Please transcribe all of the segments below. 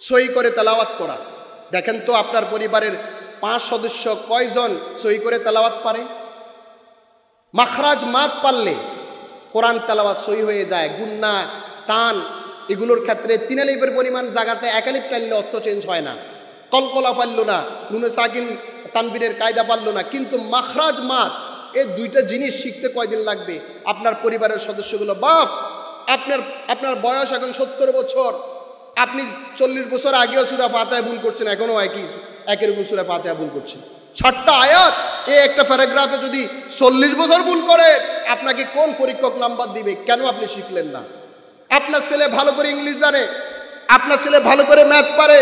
সহি করে তেলাওয়াত করা। দেখেন তো আপনার পরিবারের 5 সদস্য কয়জন সহি করে তেলাওয়াত পারে? মাখরাজ মাত পারলে কোরআন তেলাওয়াত সহি হয়ে যায়। গুন্না, টান এগুলোর ক্ষেত্রে 3 আলিফের পরিমাণ জায়গাতে 1 আলিফ টানলে অর্থ চেঞ্জ হয় না। কলকলা পারল না, নুনে সাকিন তানবিনের কায়দা পারল না, কিন্তু মাখরাজ মাত এই 2টা জিনিস শিখতে কয়দিন লাগবে? আপনার পরিবারের সদস্যগুলো, বাপ আপনার বয়স এখন 70 বছর, আপনি 40 বছর আগেও সূরা ফাতিহা ভুল করছেন, এখনো একই রকম সূরা ফাতিহা ভুল করছেন। 6টা আয়াত এই একটা প্যারাগ্রাফে যদি 40 বছর ভুল করে, আপনাকে কোন পরীক্ষক নাম্বার দিবে? কেন আপনি শিখলেন না? আপনার ছেলে ভালো করে ইংলিশ জানে, আপনার ছেলে ভালো করে ম্যাথ পারে,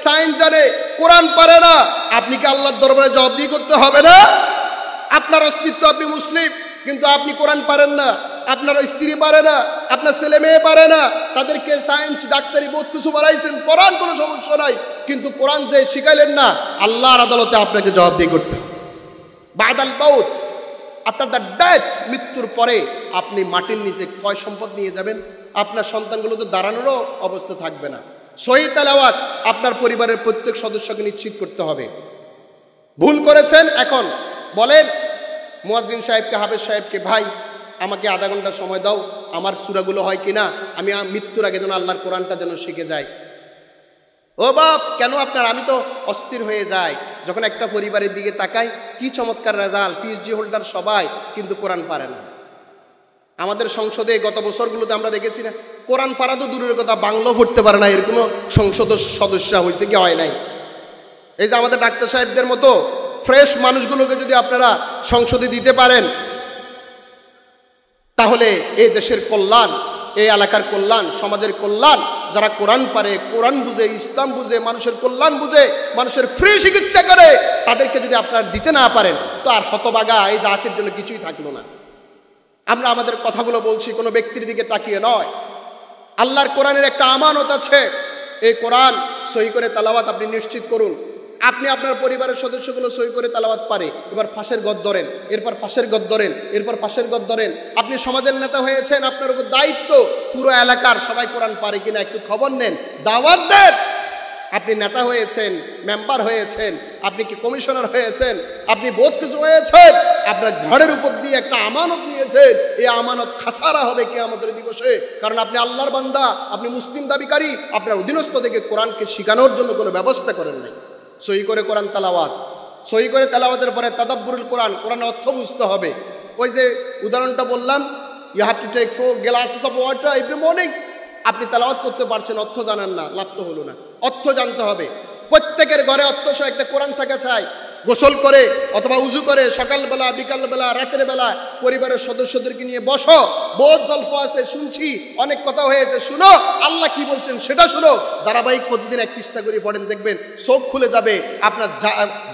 সায়েন্স জানে, কোরআন পারে না, আপনি কি আল্লাহর দরবারে জবাবদিহি করতে হবে না? আপনার অস্তিত্ব, আপনি মুসলিম, কিন্তু আপনি কোরআন পারেন না, আপনার স্ত্রী পারে না, আপনার ছেলে মেয়ে পারে না, তাদেরকে সায়েন্স ডাক্তারি বহুত কিছু বাড়াইছেন, কোরআন কোনো সমস্যা নাই, কিন্তু কোরআন যে শিখাইলেন না, আল্লাহর আদালতে আপনাকে জবাবদিহি করতে হবে। বাদাল মাউত, আপনার দ্য ডেথ, মৃত্যুর পরে আপনি মাটির নিচে কয় সম্পদ নিয়ে যাবেন? আপনার সন্তানগুলো তো দাঁড়ানোরও অবস্থা থাকবে না। সহি তেলাওয়াত আপনার পরিবারের প্রত্যেক সদস্যকে নিশ্চিত করতে হবে। ভুল করেছেন, এখন বলেন মুয়াজ্জিন সাহেবকে, হাফেজ সাহেবকে, ভাই আমাকে আধা ঘন্টা সময় দাও, আমার সূরাগুলো হয় কিনা, আমি মৃত্যুর আগে যেন আল্লাহর কোরআনটা যেন শিখে যাই। ও বাপ, কেন আপনার? আমি তো অস্থির হয়ে যাই যখন একটা পরিবারের দিকে তাকাই, কি চমৎকার রেজাল্ট, পিএইচডি হোল্ডার সবাই, কিন্তু কোরআন পারে না। আমাদের সংসদে গত বছরগুলোতে আমরা দেখেছি না, কোরআন পারা তো দূরের কথা, বাংলাও পড়তে পারে না, এর কোনো সংসদ সদস্য হয়েছে কি হয় নাই? এই যে আমাদের ডাক্তার সাহেবদের মতো ফ্রেশ মানুষগুলোকে যদি আপনারা সংসদে দিতে পারেন, তাহলে এই দেশের কল্যাণ, এই এলাকার কল্যাণ, সমাজের কল্যাণ, যারা কোরআন পারে, কোরআন বুঝে, ইসলাম বুঝে, মানুষের কল্যাণ বুঝে, মানুষের ফ্রি চিকিৎসা করে, তাদেরকে যদি আপনারা দিতে না পারেন, তো আর হতবাগা এই জাতির জন্য কিছুই থাকলো না। আমরা আমাদের কথাগুলো বলছি কোনো ব্যক্তির দিকে তাকিয়ে নয়। আল্লাহর কোরআনের একটা আমানত আছে, এই কোরআন সহি করে তেলাওয়াত আপনি নিশ্চিত করুন। আপনি আপনার পরিবারের সদস্যগুলো সহি করে তেলাওয়াত পারে, এবার ফাঁসের গদ ধরেন, এরপর ফাঁসের গদ ধরেন, এরপর ফাঁসের গদ ধরেন। আপনি সমাজের নেতা হয়েছেন, আপনার উপর দায়িত্ব পুরো এলাকার সবাই কোরআন পারে কিনা একটু খবর নেন, দাওয়াত দেন। আপনি নেতা হয়েছেন, মেম্বার হয়েছেন, আপনি কি কমিশনার হয়েছেন, আপনি বহুত কিছু হয়েছেন, আপনার ঘরের উপর দিয়ে একটা আমানত নিয়েছেন, এই আমানত খাসারা হবে কিয়ামতের দিবসে, কারণ আপনি আল্লাহর বান্দা, আপনি মুসলিম দাবিকারী, আপনার অধীনস্থ থেকে কোরআনকে শেখানোর জন্য কোনো ব্যবস্থা করেন নাই। সহি করে কোরআন তেলাওয়াত, সহি করে তেলাওয়াতের পরে তাদাব্বুরুল কোরআন, কোরআনের অর্থ বুঝতে হবে। ওই যে উদাহরণটা বললাম, you have to take 4 glasses of water every morning. আপনি তেলাওয়াত করতে পারছেন, অর্থ জানেন না, লাভ তো হলো না। অর্থ জানতে হবে। প্রত্যেকের ঘরে অর্থ সহ একটা কোরআন থাকা চাই। গোসল করে অথবা উজু করে সকালবেলা, বিকালবেলা, রাতের বেলা পরিবারের সদস্যদেরকে নিয়ে বসো, বহুত গল্প আছে, শুনছি, অনেক কথা হয়েছে, শুনো, আল্লাহ কি বলছেন সেটা শুনো। ধারাবাহিক প্রতিদিন 1 পৃষ্ঠা করে পড়েন, দেখবেন চোখ খুলে যাবে, আপনার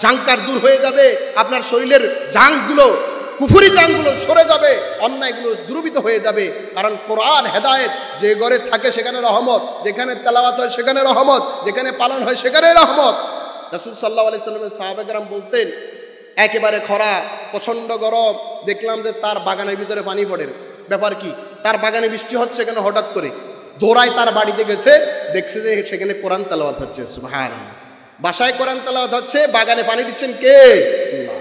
জাঙ্কার দূর হয়ে যাবে, আপনার শরীরের জাঙ্কগুলো, কুফুরি জাঙ্কগুলো সরে যাবে, অন্যায়গুলো দূরীভূত হয়ে যাবে। কারণ কোরআন হেদায়েত, যে ঘরে থাকে সেখানে রহমত, যেখানে তেলাওয়াত হয় সেখানে রহমত, যেখানে পালন হয় সেখানে রহমত। রাসূল সাল্লাল্লাহু আলাইহি সাল্লামের সাহাবায়ে কেরাম বলতেন, একেবারে খরা, প্রচণ্ড গরম, দেখলাম যে তার বাগানের ভিতরে পানি পড়ে। ব্যাপার কি? তার বাগানে বৃষ্টি হচ্ছে কেন? হঠাৎ করে দৌড়ায় তার বাড়িতে গেছে, দেখছে যে সেখানে কোরআন তেলাওয়াত হচ্ছে। সুবহানাল্লাহ, বাসায় কোরআন তেলাওয়াত হচ্ছে, বাগানে পানি দিচ্ছেন কে? আল্লাহ।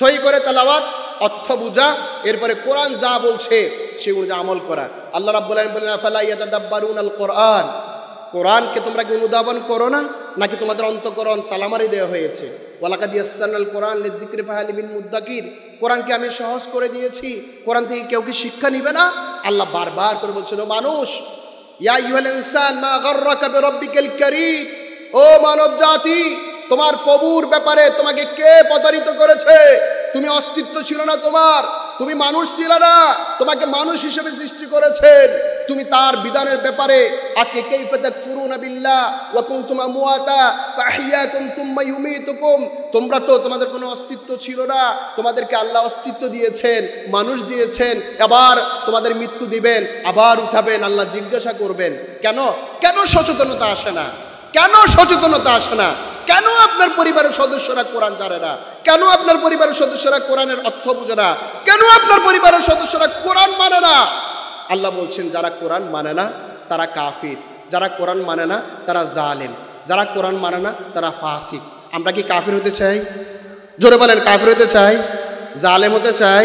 সহি করে তেলাওয়াত, অর্থ বুঝা, এরপরে কোরআন যা বলছে সেগুলো আমল করা। আল্লাহ রাব্বুল আলামিন বলেন, আফালা ইয়াতাদাব্বারুনাল কোরআন, কোরআনকে তোমরা কি অনুধাবন করো না, নাকি তোমাদের অন্তঃকরণ তালামারি দেওয়া হয়েছে? ওয়ালাকাদ ইয়াসসারনাল কোরআন লিযিকরি ফাহাল মিন মুদ্দাকির, কোরআনকে আমি সহজ করে দিয়েছি, কোরআন থেকে কেউ কি শিক্ষা নিবে না? আল্লাহ বারবার করে বলছিল, মানুষ, ইয়া আইয়ুহাল ইনসান মা গাররাকা বিরাব্বিকাল কারীম, ও মানব জাতি, তোমার প্রভুর ব্যাপারে তোমাকে কে প্রতারিত করেছে? তুমি অস্তিত্ব ছিল না তোমার, তুমি মানুষ ছিল না, তোমাকে মানুষ হিসেবে সৃষ্টি করেছেন, তুমি তার বিধানের ব্যাপারে আজকে কাইফা তাকফুরুনা বিল্লাহ ওয়া কুনতুম আমওয়াতা ফাহিয়াকুম সুম্মা ইউমীতুকুম, তোমরা তো, তোমাদের কোনো অস্তিত্ব ছিল না, তোমাদেরকে আল্লাহ অস্তিত্ব দিয়েছেন, মানুষ দিয়েছেন, আবার তোমাদের মৃত্যু দিবেন, আবার উঠাবেন, আল্লাহ জিজ্ঞাসা করবেন। কেন কেন সচেতনতা আসে না? কেন সচেতনতা আসে না? কেন আপনার পরিবারের সদস্যরা কোরআন জানে না? কেন আপনার পরিবারের সদস্যরা কোরআনের অর্থ বুঝে না? কেন আপনার পরিবারের সদস্যরা কোরআন মানে না? আল্লাহ বলছেন, যারা কোরআন মানে না তারা কাফির। যারা কোরআন মানে না তারা জালেম, যারা কোরআন মানে না তারা ফাসিক। আমরা কি কাফির হতে চাই? জোরে বলেন, কাফির হতে চাই, জালেম হতে চাই,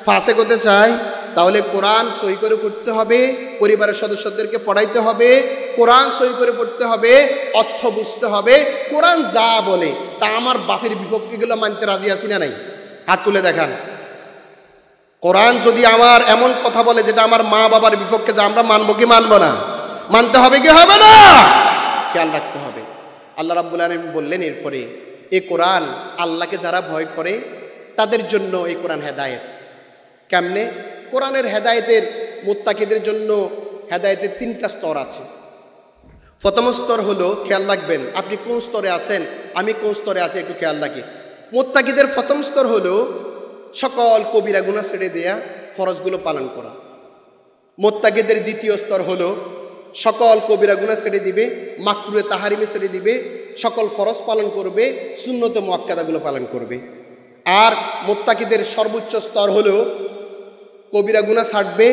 ফাসিক হতে চাই? তাহলে কোরআন সই করে পড়তে হবে, পরিবারের সদস্যদেরকে পড়াইতে হবে, কোরআন সই করে পড়তে হবে, অর্থ বুঝতে হবে। কোরআন যা বলে তা আমার বাপের বিপক্ষেগুলো মানতে রাজি আছি না নাই? হাত তুলে দেখান। কোরআন যদি আমার এমন কথা বলে যেটা আমার মা বাবার বিপক্ষে, যা আমরা মানবো কি মানবো না? মানতে হবে কি হবে না? খেয়াল রাখতে হবে। আল্লাহ রাব্বুল আলামিন বললেন এরপরে, এই কোরআন আল্লাহকে যারা ভয় করে তাদের জন্য এই কোরআন হেদায়েত। কেমনে? কোরআনের হেদায়েতের, মুত্তাকিদের জন্য হেদায়েতের 3টা স্তর আছে। প্রথম স্তর হলো, খেয়াল রাখবেন আপনি কোন স্তরে আছেন, আমি কোন স্তরে আছি একটু খেয়াল রাখি। মুত্তাকিদের প্রথম স্তর হলো সকল কবিরা গুনাহ ছেড়ে দেয়া, ফরজগুলো পালন করা। মুত্তাকিদের দ্বিতীয় স্তর হলো সকল কবিরা গুনাহ ছেড়ে দিবে, মাকরুহে তাহারিমে ছেড়ে দিবে, সকল ফরজ পালন করবে, সুন্নতে মুআক্কাদাগুলো পালন করবে। আর মুত্তাকিদের সর্বোচ্চ স্তর হলো কবিরা গুনাহ ছাড়বে,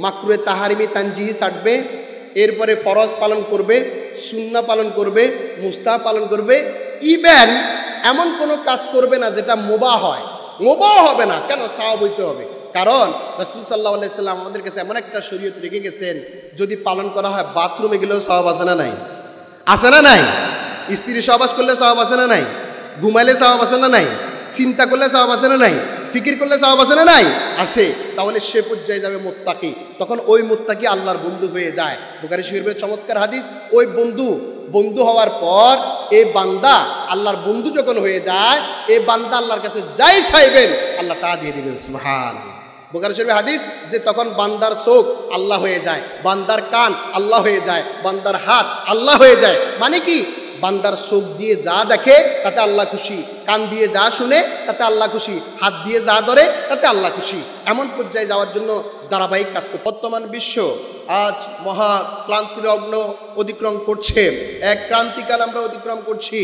মাকরুহে তাহারিমি তানজিহি ছাড়বে, এরপরে ফরজ পালন করবে, সুন্নাহ পালন করবে, মুস্তাহাব পালন করবে। ইভেন এমন কোনো কাজ করবে না যেটা মুবাহ হয়, মুবাহ হবে না। কেন? সওয়াব হইতে হবে। কারণ রাসূল সাল্লাল্লাহু আলাইহি সাল্লাম আমাদের কাছে এমন একটা শরীয়ত রেখে গেছেন, যদি পালন করা হয় বাথরুমে গেলেও সওয়াব আছে না নাই? আছে না নাই? স্ত্রী সহবাস করলে সওয়াব আছে না নাই? ঘুমাইলে সওয়াব আছে না নাই? চিন্তা করলে সওয়াব আছে না নাই? ফিকির করলে সওয়াব আছে না নাই? আছে। তাহলে সে পর্যায়ে যাবে মুত্তাকি, তখন ওই মুত্তাকি আল্লাহর বন্ধু হয়ে যায়। বুখারী শরীফের চমৎকার হাদিস, ওই বন্ধু হওয়ার পর এই বান্দা আল্লাহর বন্ধু যখন হয়ে যায়, এই বান্দা আল্লাহর কাছে যাই চাইবেন আল্লাহ তা দিয়ে দিবেন। সুবহানাল্লাহ। বুখারী শরীফের হাদিস যে তখন বান্দার চোখ আল্লাহ হয়ে যায়, বান্দার কান আল্লাহ হয়ে যায়, বান্দার হাত আল্লাহ হয়ে যায়। মানে কি? বান্দার চোখ দিয়ে যা দেখে তাতে আল্লাহ খুশি, কান দিয়ে যা শুনে তাতে আল্লাহ খুশি, হাত দিয়ে যা ধরে তাতে আল্লাহ খুশি। এমন পর্যায়ে যাওয়ার জন্য ধারাবাহিক কাজ করে। বর্তমান বিশ্ব আজ মহা ক্লান্তির অগ্ন অতিক্রম করছে, এক ক্রান্তিকাল আমরা অতিক্রম করছি।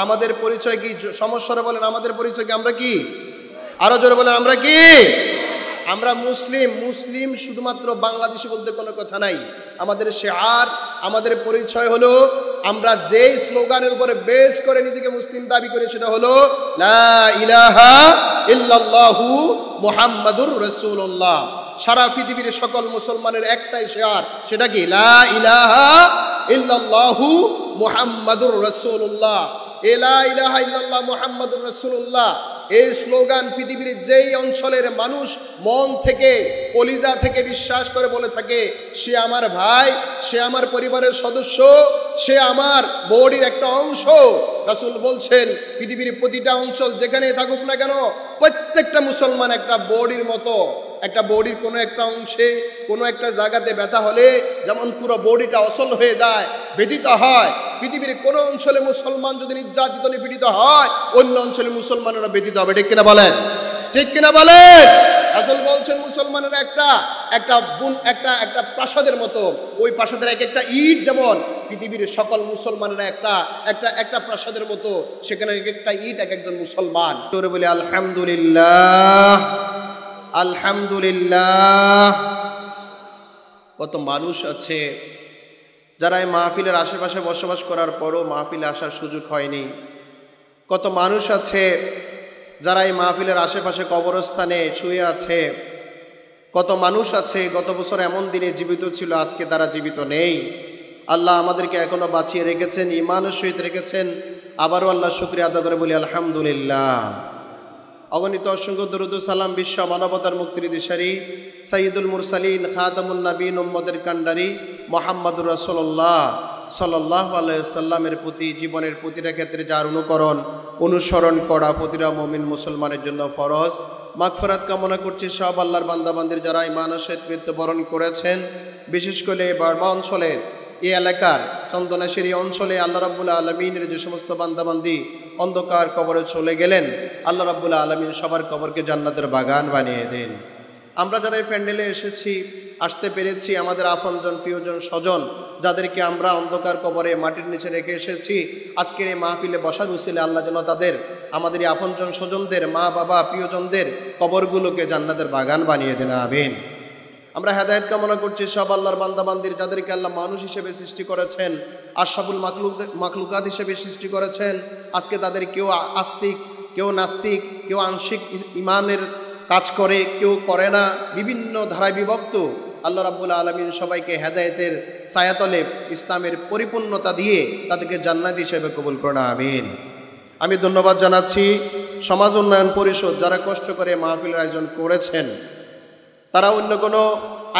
আমাদের পরিচয় কি? সমস্যারে বলেন আমাদের পরিচয় কি? আমরা কি? আরো জোরে বলেন আমরা কি? আমরা মুসলিম। মুসলিম শুধুমাত্র বাংলাদেশি বলতে কোনো কথা নাই। আমাদের শিআর, আমাদের পরিচয় হলো, আমরা যে স্লোগানের উপরে বেস করে নিজেকে মুসলিম দাবি করি সেটা হলো লা ইলাহা ইল্লাল্লাহু মুহাম্মাদুর রাসূলুল্লাহ। সারা পৃথিবীর সকল মুসলমানের একটাই শিআর, সেটা কি? লা ইলাহা ইল্লাল্লাহু মুহাম্মাদুর রাসূলুল্লাহ। লা ইলাহা ইল্লাল্লাহ মুহাম্মাদুর রাসূলুল্লাহ এই স্লোগান পৃথিবীর যেই অঞ্চলের মানুষ মন থেকে, কলিজা থেকে বিশ্বাস করে বলে থাকে, সে আমার ভাই, সে আমার পরিবারের সদস্য, সে আমার বডির একটা অংশ। রাসূল বলছেন পৃথিবীর প্রতিটা অঞ্চল যেখানে থাকুক না কেন, প্রত্যেকটা মুসলমান একটা বডির মতো। একটা বডির কোনো একটা অংশে, কোনো একটা জায়গাতে ব্যথা হলে যেমন পুরো বডিটা অচল হয়ে যায়, ব্যথিত হয়, পৃথিবীর কোনো অঞ্চলে মুসলমান যদি নির্যাতিত নিপীড়িত হয়, অন্য অঞ্চলে মুসলমানেরা ব্যথিত হবে। ঠিক কিনা বলেন? ঠিক কিনা বলেন? রাসূল বলছেন মুসলমানেরা একটা প্রাসাদের মতো। ওই প্রাসাদের এক একটা ইট যেমন পৃথিবীর সকল মুসলমানেরা একটা প্রাসাদের মতো, সেখানে এক একটা ইট এক একজন মুসলমান। তোরে বলি আলহামদুলিল্লাহ, আলহামদুলিল্লাহ। কত মানুষ আছে যারা এই মাহফিলের আশেপাশে বসবাস করার পরও মাহফিলে আসার সুযোগ হয়নি। কত মানুষ আছে যারা এই মাহফিলের আশেপাশে কবরস্থানে শুয়ে আছে। কত মানুষ আছে গত বছর এমন দিনে জীবিত ছিল, আজকে তারা জীবিত নেই। আল্লাহ আমাদেরকে এখনো বাঁচিয়ে রেখেছেন, ঈমানের সহিত রেখেছেন। আবারও আল্লাহ শুকরিয়া আদা করে বলি আলহামদুলিল্লাহ। অগণিত অসংখ্য দরুদ ও সালাম বিশ্ব মানবতার মুক্তির দিশারি সাইয়্যিদুল মুরসালিন খাতামুন নবীন উম্মতের কান্ডারি মুহাম্মদুর রাসূলুল্লাহ সাল্লাল্লাহু আলাইহি সাল্লামের প্রতি, জীবনের প্রতিটা ক্ষেত্রে যার অনুসরণ করা প্রতিটা মুমিন মুসলমানের জন্য ফরজ। মাগফিরাত কামনা করছি সব আল্লাহর বান্দাবান্দির যারা ঈমানের সহিত মৃত্যুবরণ করেছেন। বিশেষ করে বার্মা অঞ্চলের এই এলাকার চন্দনাশিরি অঞ্চলে আল্লাহ রাব্বুল আলামিনের যে সমস্ত বান্দাবান্দি অন্ধকার কবরে চলে গেলেন, আল্লাহ রাব্বুল আলামিন সবার কবরকে জান্নাতের বাগান বানিয়ে দেন। আমরা যারা এই প্যান্ডেলে আসতে পেরেছি, আমাদের আপনজন, প্রিয়জন, স্বজন যাদেরকে আমরা অন্ধকার কবরে মাটির নিচে রেখে এসেছি, আজকের এই মাহফিলে বসার উসিলে আল্লাহ যেন তাদের, আমাদের এই আপনজন স্বজনদের, মা বাবা প্রিয়জনদের কবরগুলোকে জান্নাতের বাগান বানিয়ে দেন, আমিন। আমরা হেদায়েত কামনা করছি সব আল্লাহর বান্দাবান্দির, যাদেরকে আল্লাহ মানুষ হিসেবে সৃষ্টি করেছেন, আশরাফুল মাখলুকাত হিসেবে সৃষ্টি করেছেন। আজকে তাদের কেউ আস্তিক, কেউ নাস্তিক, কেউ আংশিক ইমানের কাজ করে, কেউ করে না, বিভিন্ন ধারায় বিভক্ত। আল্লাহ রাব্বুল আলামিন সবাইকে হেদায়েতের ছায়াতলে ইসলামের পরিপূর্ণতা দিয়ে তাদেরকে জান্নাত হিসেবে কবুল করুন, আমিন। আমি ধন্যবাদ জানাচ্ছি সমাজ উন্নয়ন পরিষদ, যারা কষ্ট করে মাহফিলের আয়োজন করেছেন। তারা অন্য কোনো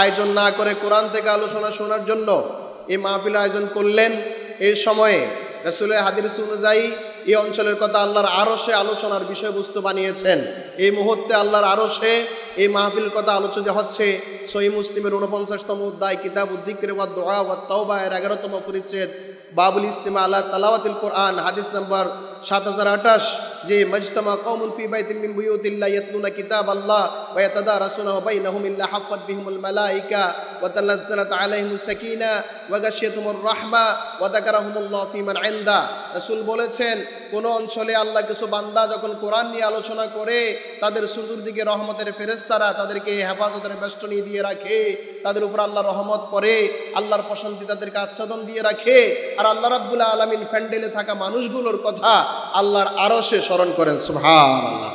আয়োজন না করে কোরআন থেকে আলোচনা শোনার জন্য এই মাহফিলের আয়োজন করলেন। এই সময়ে রাসূলের হাদিস অনুযায়ী এই অঞ্চলের কথা আল্লাহর আরশে আলোচনার বিষয়বস্তু বানিয়েছেন। এই মুহূর্তে আল্লাহর আরশে এই মাহফিলের কথা আলোচিত হচ্ছে। সহিহ মুসলিমের 49তম অধ্যায় কিতাবুদ যিকর ওয়াদ দুআ ওয়াত তাওবা এর 11তম পরিচ্ছেদ বাবুল ইস্তিমা আলা তিলাওয়াতিল কোরআন, হাদিস নাম্বার 7028, যে মাজতামা কওমুন ফি বাইতিন মিন বুয়ুতিল্লাহি ইয়াতলুনা কিতাবাল্লাহ ওয়া ইয়াতাদারাসুনাহু বাইনাহুম ইল্লা হাফফাত বিহিমুল মালায়েকা ওয়া তানাজ্জালাত আলাইহিmus সাকিনা ওয়া গাশিয়াতুমুর রাহমা ওয়া যাকারাহুমুল্লাহ ফি মান ইনদা। রাসূল বলেছেন, কোন অঞ্চলে আল্লাহর কিছু বান্দা যখন কোরআন নিয়ে আলোচনা করে, তাদের চতুর্দিকে রহমতের ফেরেশতারা তাদেরকে হেফাজতের বেষ্টনী দিয়ে রাখে, তাদের উপর আল্লাহর রহমত পড়ে, আল্লাহর প্রশান্তি তাদেরকে আচ্ছাদন দিয়ে রাখে। আর আল্লাহ রাব্বুল আলামিন ফ্যান্ডেলে থাকা মানুষগুলোর কথা আল্লাহর আরশে স্মরণ করেন, সুবহানাল্লাহ।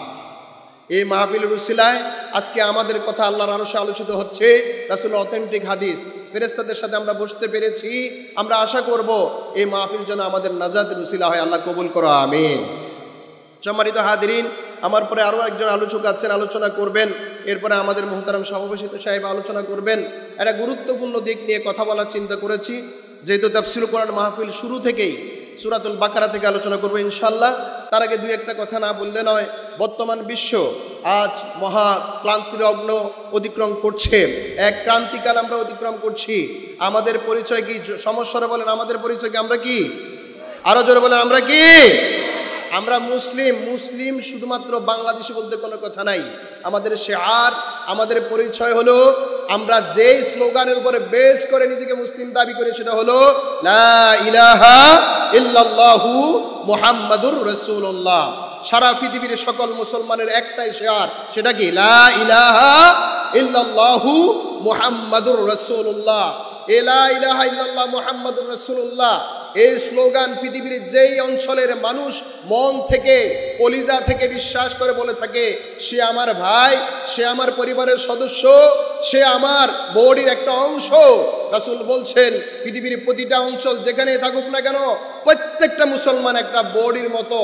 এই মাহফিলের উসিলায় আজকে আমাদের কথা আল্লাহর আরশে আলোচিত হচ্ছে। রাসূলের অথেন্টিক হাদিস, ফেরেশতাদের সাথে আমরা বসতে পেরেছি। আমরা আশা করব এই মাহফিল যেন আমাদের নাজাতের উসিলা হয়। আল্লাহ কবুল করো, আমিন। সম্মানিত হাদিরিন, আমার পরে আরও একজন আলোচক আছেন, আলোচনা করবেন। এরপরে আমাদের মুহতারাম সভাপতি সাহেব আলোচনা করবেন। একটা গুরুত্বপূর্ণ দিক নিয়ে কথা বলার চিন্তা করেছি। যেহেতু তাফসীরুল কোরআন মাহফিল শুরু থেকেই সূরাতুল বাকারা থেকে আলোচনা করবো ইনশাআল্লাহ। তার আগে দুই একটা কথা না বললে নয়। বর্তমান বিশ্ব আজ মহা ক্লান্তির অগ্ন অতিক্রম করছে, এক ক্রান্তিকাল আমরা অতিক্রম করছি। আমাদের পরিচয় কি? সমস্যারা বলেন আমাদের পরিচয় কি? আমরা কি? আরো জোরে বলেন আমরা কি? আমরা মুসলিম। মুসলিম শুধুমাত্র বাংলাদেশি বলতে কোনো কথা নাই। আমাদের শেয়ার, আমাদের পরিচয় হলো, আমরা যে স্লোগানের উপরে বেস করে নিজেকে মুসলিম দাবি করি সেটা হলো লা ইলাহা ইল্লাল্লাহু মুহাম্মাদুর রাসূলুল্লাহ। সারা পৃথিবীর সকল মুসলমানের একটাই শেয়ার, সেটা কি? লা ইলাহা ইল্লাল্লাহু মুহাম্মাদুর রাসূলুল্লাহ। লা ইলাহা ইল্লাল্লাহ মুহাম্মাদুর রাসূলুল্লাহ এই স্লোগান পৃথিবীর যেই অঞ্চলের মানুষ মন থেকে, কলিজা থেকে বিশ্বাস করে বলে থাকে, সে আমার ভাই, সে আমার পরিবারের সদস্য, সে আমার বডির একটা অংশ। রাসূল বলছেন, পৃথিবীর প্রতিটা অঞ্চল যেখানে থাকুক না কেন, প্রত্যেকটা মুসলমান একটা বডির মতো।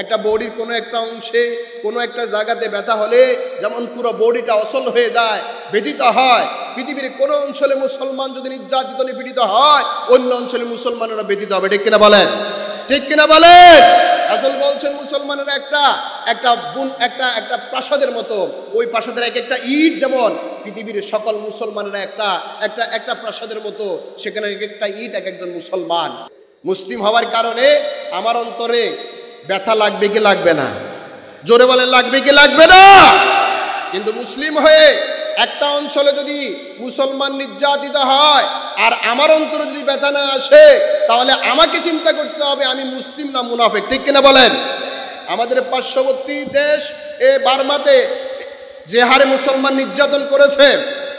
একটা বডির কোনো একটা অংশে, কোনো একটা জায়গাতে ব্যথা হলে যেমন পুরো বডিটা অচল হয়ে যায়, ব্যথিত হয়, পৃথিবীর কোনো অঞ্চলে মুসলমান যদি নির্যাতিত নিপীড়িত হয়, অন্য অঞ্চলে মুসলমানেরা ব্যথিত হবে। ঠিক কিনা বলেন? ঠিক কিনা বলেন? রাসূল বলছেন, মুসলমানেরা একটা প্রাসাদের মতো। ওই প্রাসাদের এক একটা ইট যেমন পৃথিবীর সকল মুসলমানেরা একটা প্রাসাদের মতো, সেখানে এক একটা ইট এক একজন মুসলমান। মুসলিম হওয়ার কারণে আমার অন্তরে ব্যথা লাগবে কি লাগবে না? জোরে বলেন, লাগবে কি লাগবে না? কিন্তু মুসলিম হয়ে একটা অঞ্চলে যদি মুসলমান নির্যাতিত হয় আর আমার অন্তরে যদি ব্যথা না আসে, তাহলে আমাকে চিন্তা করতে হবে আমি মুসলিম না মুনাফিক। ঠিক কিনা বলেন? আমাদের পার্শ্ববর্তী দেশ বার্মাতে যে হারে মুসলমান নির্যাতন করেছে,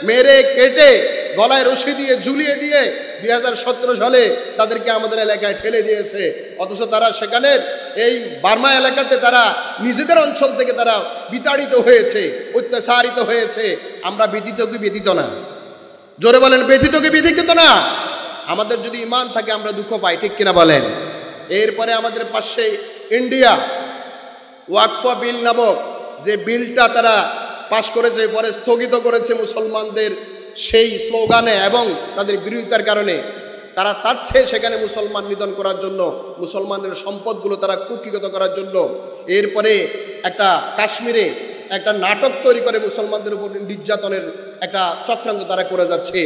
মেরে কেটে গলায় রশি দিয়ে ঝুলিয়ে দিয়ে 2017 সালে তাদেরকে আমাদের এলাকায় ঠেলে দিয়েছে। অথচ তারা সেখানের এই বার্মা এলাকাতে তারা নিজেদের অঞ্চল থেকে তারা বিতাড়িত হয়েছে, অত্যাচারিত হয়েছে। আমরা ব্যথিত কি ব্যথিত না? জোরে বলেন, ব্যথিত কি ব্যথিত না? আমাদের যদি ঈমান থাকে আমরা দুঃখ পাই। ঠিক কিনা বলেন? এরপরে আমাদের পাশে ইন্ডিয়া ওয়াকফ বিল নামক যে বিলটা তারা পাশ করেছে, পরে স্থগিত করেছে মুসলমানদের সেই স্লোগানে এবং তাদের বিরোধিতার কারণে। তারা চাচ্ছে সেখানে মুসলমান নিধন করার জন্য, মুসলমানের সম্পদগুলো তারা কুক্ষিগত করার জন্য। এরপরে একটা কাশ্মীরে একটা নাটক তৈরি করে মুসলমানদের উপর নির্যাতনের একটা চক্রান্ত তারা করে যাচ্ছে।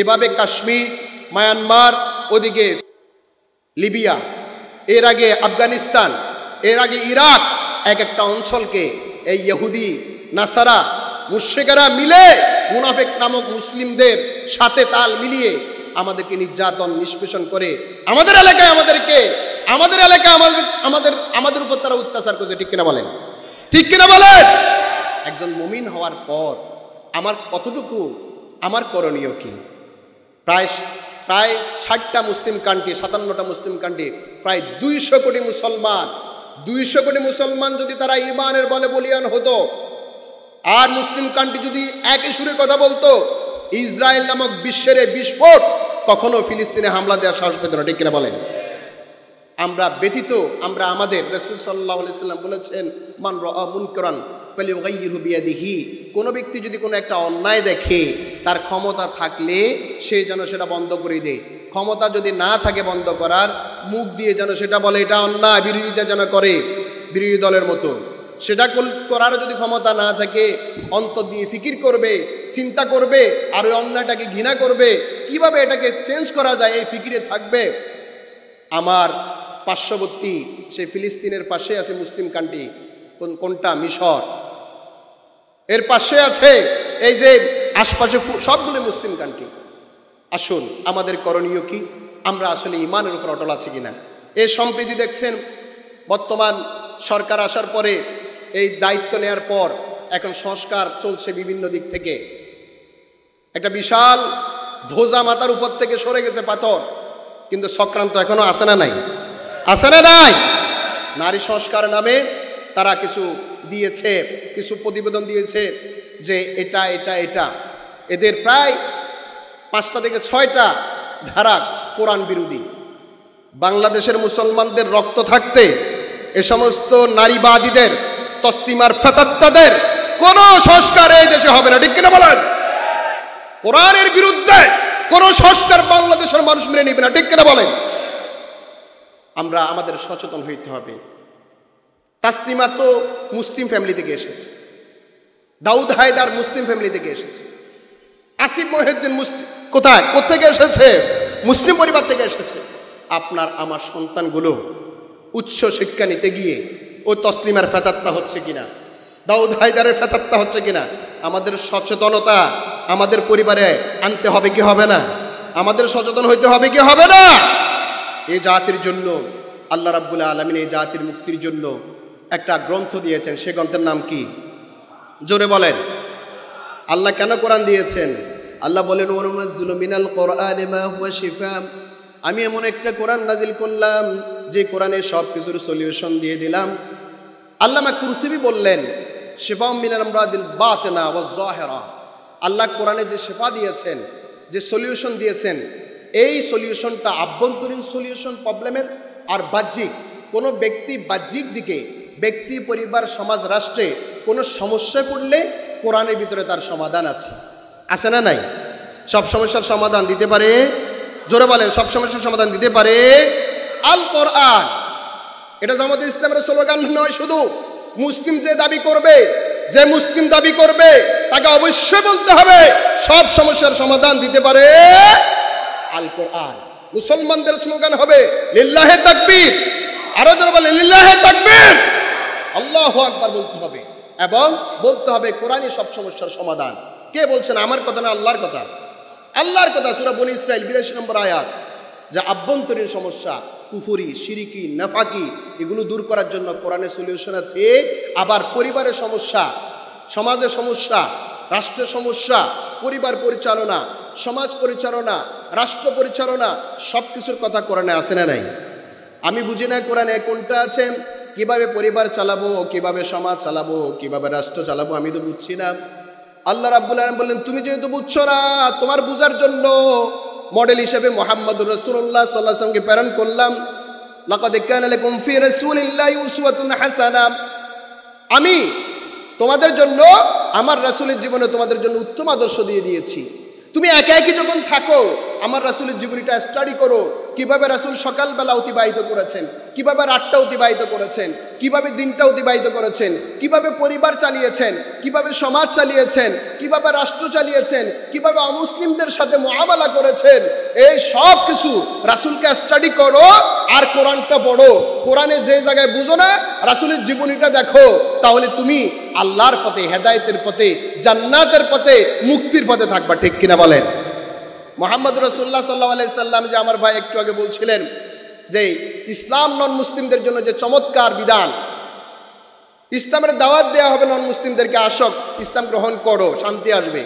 এভাবে কাশ্মীর, মায়ানমার, ওদিকে লিবিয়া, এর আগে আফগানিস্তান, এর আগে ইরাক, এক একটা অঞ্চলকে এই ইহুদি, নাসারা, মুশরিকেরা মিলে মুনাফিক নামক মুসলিমদের সাথে তাল মিলিয়ে আমাদেরকে নির্যাতন নিষ্পেষণ করে আমাদের এলাকায় আমাদের উপর তারা অত্যাচার করেছে। ঠিক কিনা বলেন? ঠিক কিনা বলেন? একজন মুমিন হওয়ার পর আমার কতটুকু আমার করণীয় কি? প্রায় 60টা মুসলিম কান্ট্রি, 57টা মুসলিম কান্ট্রি, প্রায় 200 কোটি মুসলমান। 200 কোটি মুসলমান যদি তারা ইমানের বলে বলিয়ান হতো, আর মুসলিম কান্ট্রি যদি একই সুরে কথা বলতো, ইসরায়েল নামক বিশ্বের বিস্ফোট কখনো ফিলিস্তিনে হামলা দেওয়ার সাহস পেত না। ঠিক কিনা বলেন? আমরা ব্যতীত, আমরা আমাদের রাসূল সাল্লাল্লাহু আলাইহি সাল্লাম বলেছেন, মান রাআ মুনকারান ফালিয়ুগাইয়িরহু বিয়াদিহি, কোন ব্যক্তি যদি কোনো একটা অন্যায় দেখে, তার ক্ষমতা থাকলে সে যেন সেটা বন্ধ করে দেয়। ক্ষমতা যদি না থাকে বন্ধ করার, মুখ দিয়ে যেন সেটা বলে এটা অন্যায়, বিরোধিতা যেন করে বিরোধী দলের মতো। সেটা করারও যদি ক্ষমতা না থাকে, অন্তর দিয়ে ফিকির করবে, চিন্তা করবে, আর ওই অন্যায়টাকে ঘৃণা করবে, কিভাবে এটাকে চেঞ্জ করা যায় এই ফিকিরে থাকবে। আমার পার্শ্ববর্তী সেই ফিলিস্তিনের পাশে আছে মুসলিম কান্ট্রি, কোনটা? মিশর। এর পাশে আছে এই যে আশপাশে সবগুলো মুসলিম কান্ট্রি। আসুন, আমাদের করণীয় কি? আমরা আসলে ইমানের উপর অটল আছি কিনা? এই সম্প্রীতি দেখছেন, বর্তমান সরকার আসার পরে, এই দায়িত্ব নেওয়ার পর এখন সংস্কার চলছে বিভিন্ন দিক থেকে। একটা বিশাল বোঝা মাথার উপর থেকে সরে গেছে পাথর, কিন্তু সক্রান্ত এখনো আসে না নাই? আসে না নাই? নারী সংস্কার নামে তারা কিছু দিয়েছে, কিছু প্রতিবেদন দিয়েছে যে এটা এটা এটা। এদের প্রায় 5টা থেকে 6টা ধারা কোরআন বিরোধী। বাংলাদেশের মুসলমানদের রক্ত থাকতে এ সমস্ত নারীবাদীদের, তসলিমার ফেতাত্তাদের কোন সংস্কার এই দেশে হবে না। ঠিক কিনা বলেন? কোরআনের বিরুদ্ধে কোন সংস্কার বাংলাদেশের মানুষ মেনে নেবে না। ঠিক কিনা বলেন? আমরা আমাদের সচেতন হইতে হবে। তাসলিমা তো মুসলিম ফ্যামিলি থেকে এসেছে, দাউদ হায়দার মুসলিম ফ্যামিলি থেকে এসেছে, আসিফ মহিউদ্দিন মুসলিম কোথেকে এসেছে? মুসলিম পরিবার থেকে এসেছে। আপনার আমার সন্তানগুলো উচ্চ শিক্ষা নিতে গিয়ে ওই তসলিমার ফেতাত্তা হচ্ছে কিনা, দাউদ হায়দারের ফেতাত্তা হচ্ছে কিনা, আমাদের সচেতনতা আমাদের পরিবারে আনতে হবে কি হবে না? আমাদের সচেতন হইতে হবে কি হবে না? এই জাতির জন্য আল্লাহ রাব্বুল আলামিন এই জাতির মুক্তির জন্য একটা গ্রন্থ দিয়েছেন। সে গ্রন্থের নাম কি? জোরে বলেন। আল্লাহ কেন কোরআন দিয়েছেন? আল্লাহ বলেন, ওয়ানুনাজ্জিলু মিনাল কুরআনি মা হুয়া শিফা, আমি এমন একটা কোরআন নাজিল করলাম যে কোরআনে সব কিছুর সলিউশন দিয়ে দিলাম। আল্লামা কুরতুবী বললেন, শিফাউম মিনাল আমরাদিল বাতিনা ওয়াজ যাহিরা, আল্লাহ কোরআনে যে শিফা দিয়েছেন, যে সলিউশন দিয়েছেন, এই সলিউশনটা আভ্যন্তরীণ সলিউশন প্রবলেমের, আর বাহ্যিক কোনো ব্যক্তি বাহ্যিক দিকে, ব্যক্তি, পরিবার, সমাজ, রাষ্ট্রে কোনো সমস্যায় পড়লে কোরআনের ভিতরে তার সমাধান আছে। আছে না নাই? সব সমস্যার সমাধান দিতে পারে? জোরে বলেন, সব সমস্যার সমাধান দিতে পারে আল কোরআন। এটা জামাতে ইসলামের স্লোগান নয় শুধু। মুসলিম যে দাবি করবে, যে মুসলিম দাবি করবে, তাকে অবশ্যই বলতে হবে সব সমস্যার সমাধান দিতে পারে আল কোরআন। মুসলমানদের স্লোগান হবে লিল্লাহে তাকবীর। আরো জোরে বলেন লিল্লাহে তাকবীর, আল্লাহু আকবার বলতে হবে, এবং বলতে হবে কোরআনই সব সমস্যার সমাধান। কে বলছেন? আমার কথা না, আল্লাহর কথা। আল্লাহর কথা। সূরা বনী ইসরাঈল 82 নম্বর আয়াত, যে আভ্যন্তরীণ সমস্যা, কুফরি, শিরিকি, নাফাকি, এগুলো দূর করার জন্য কোরআনের সলিউশন আছে। আবার পরিবারের সমস্যা, সমাজের সমস্যা, রাষ্ট্রের সমস্যা, পরিবার পরিচালনা, সমাজ পরিচালনা, রাষ্ট্র পরিচালনা, সব কিছুর কথা কোরআনে আছে না নাই? আমি বুঝি না কোরআনে কোনটা আছে। কিভাবে পরিবার চালাবো, কিভাবে সমাজ চালাবো, কিভাবে রাষ্ট্র চালাবো, আমি তো বুঝছি না। আল্লাহ রাব্বুল আলামিন বললেন, তুমি যেহেতু বুঝছো না, তোমার বুঝার জন্য মডেল হিসেবে মুহাম্মদুর রাসূলুল্লাহ সাল্লাল্লাহু আলাইহি ওয়াসাল্লামকে প্রেরণ করলাম। লাকাদ কানা লাকুম ফি রাসূলিল্লাহি উসওয়াতুন হাসানাহ, আমি তোমাদের জন্য, আমার রাসূলের জীবনে তোমাদের জন্য উত্তম আদর্শ দিয়ে দিয়েছি। তুমি একা একই যখন থাকো, আমার রাসূলের জীবনীটা স্টাডি করো, কিভাবে রাসূল সকালবেলা অতিবাহিত করেছেন, কিভাবে রাতটা অতিবাহিত করেছেন, কিভাবে দিনটা অতিবাহিত করেছেন, কিভাবে পরিবার চালিয়েছেন, কিভাবে সমাজ চালিয়েছেন, কিভাবে রাষ্ট্র চালিয়েছেন, কিভাবে অমুসলিমদের সাথে মুআমালা করেছেন, এই সব কিছু রাসূলকে স্টাডি করো আর কোরআনটা পড়ো। কোরআনে যে জায়গায় বুঝো না, রাসূলের জীবনীটা দেখো, তাহলে তুমি আল্লাহর পথে, হেদায়েতের পথে, জান্নাতের পথে, মুক্তির পথে থাকবা। ঠিক কিনা বলেন? মুহাম্মদ রাসূলুল্লাহ সাল্লাল্লাহু আলাইহি সাল্লাম, যে আমার ভাই একটু আগে বলছিলেন যে ইসলাম নন মুসলিমদের জন্য যে চমৎকার বিধান, ইসলামের দাওয়াত দেওয়া হবে নন মুসলিমদেরকে, আসক ইসলাম গ্রহণ করো, শান্তি আসবে।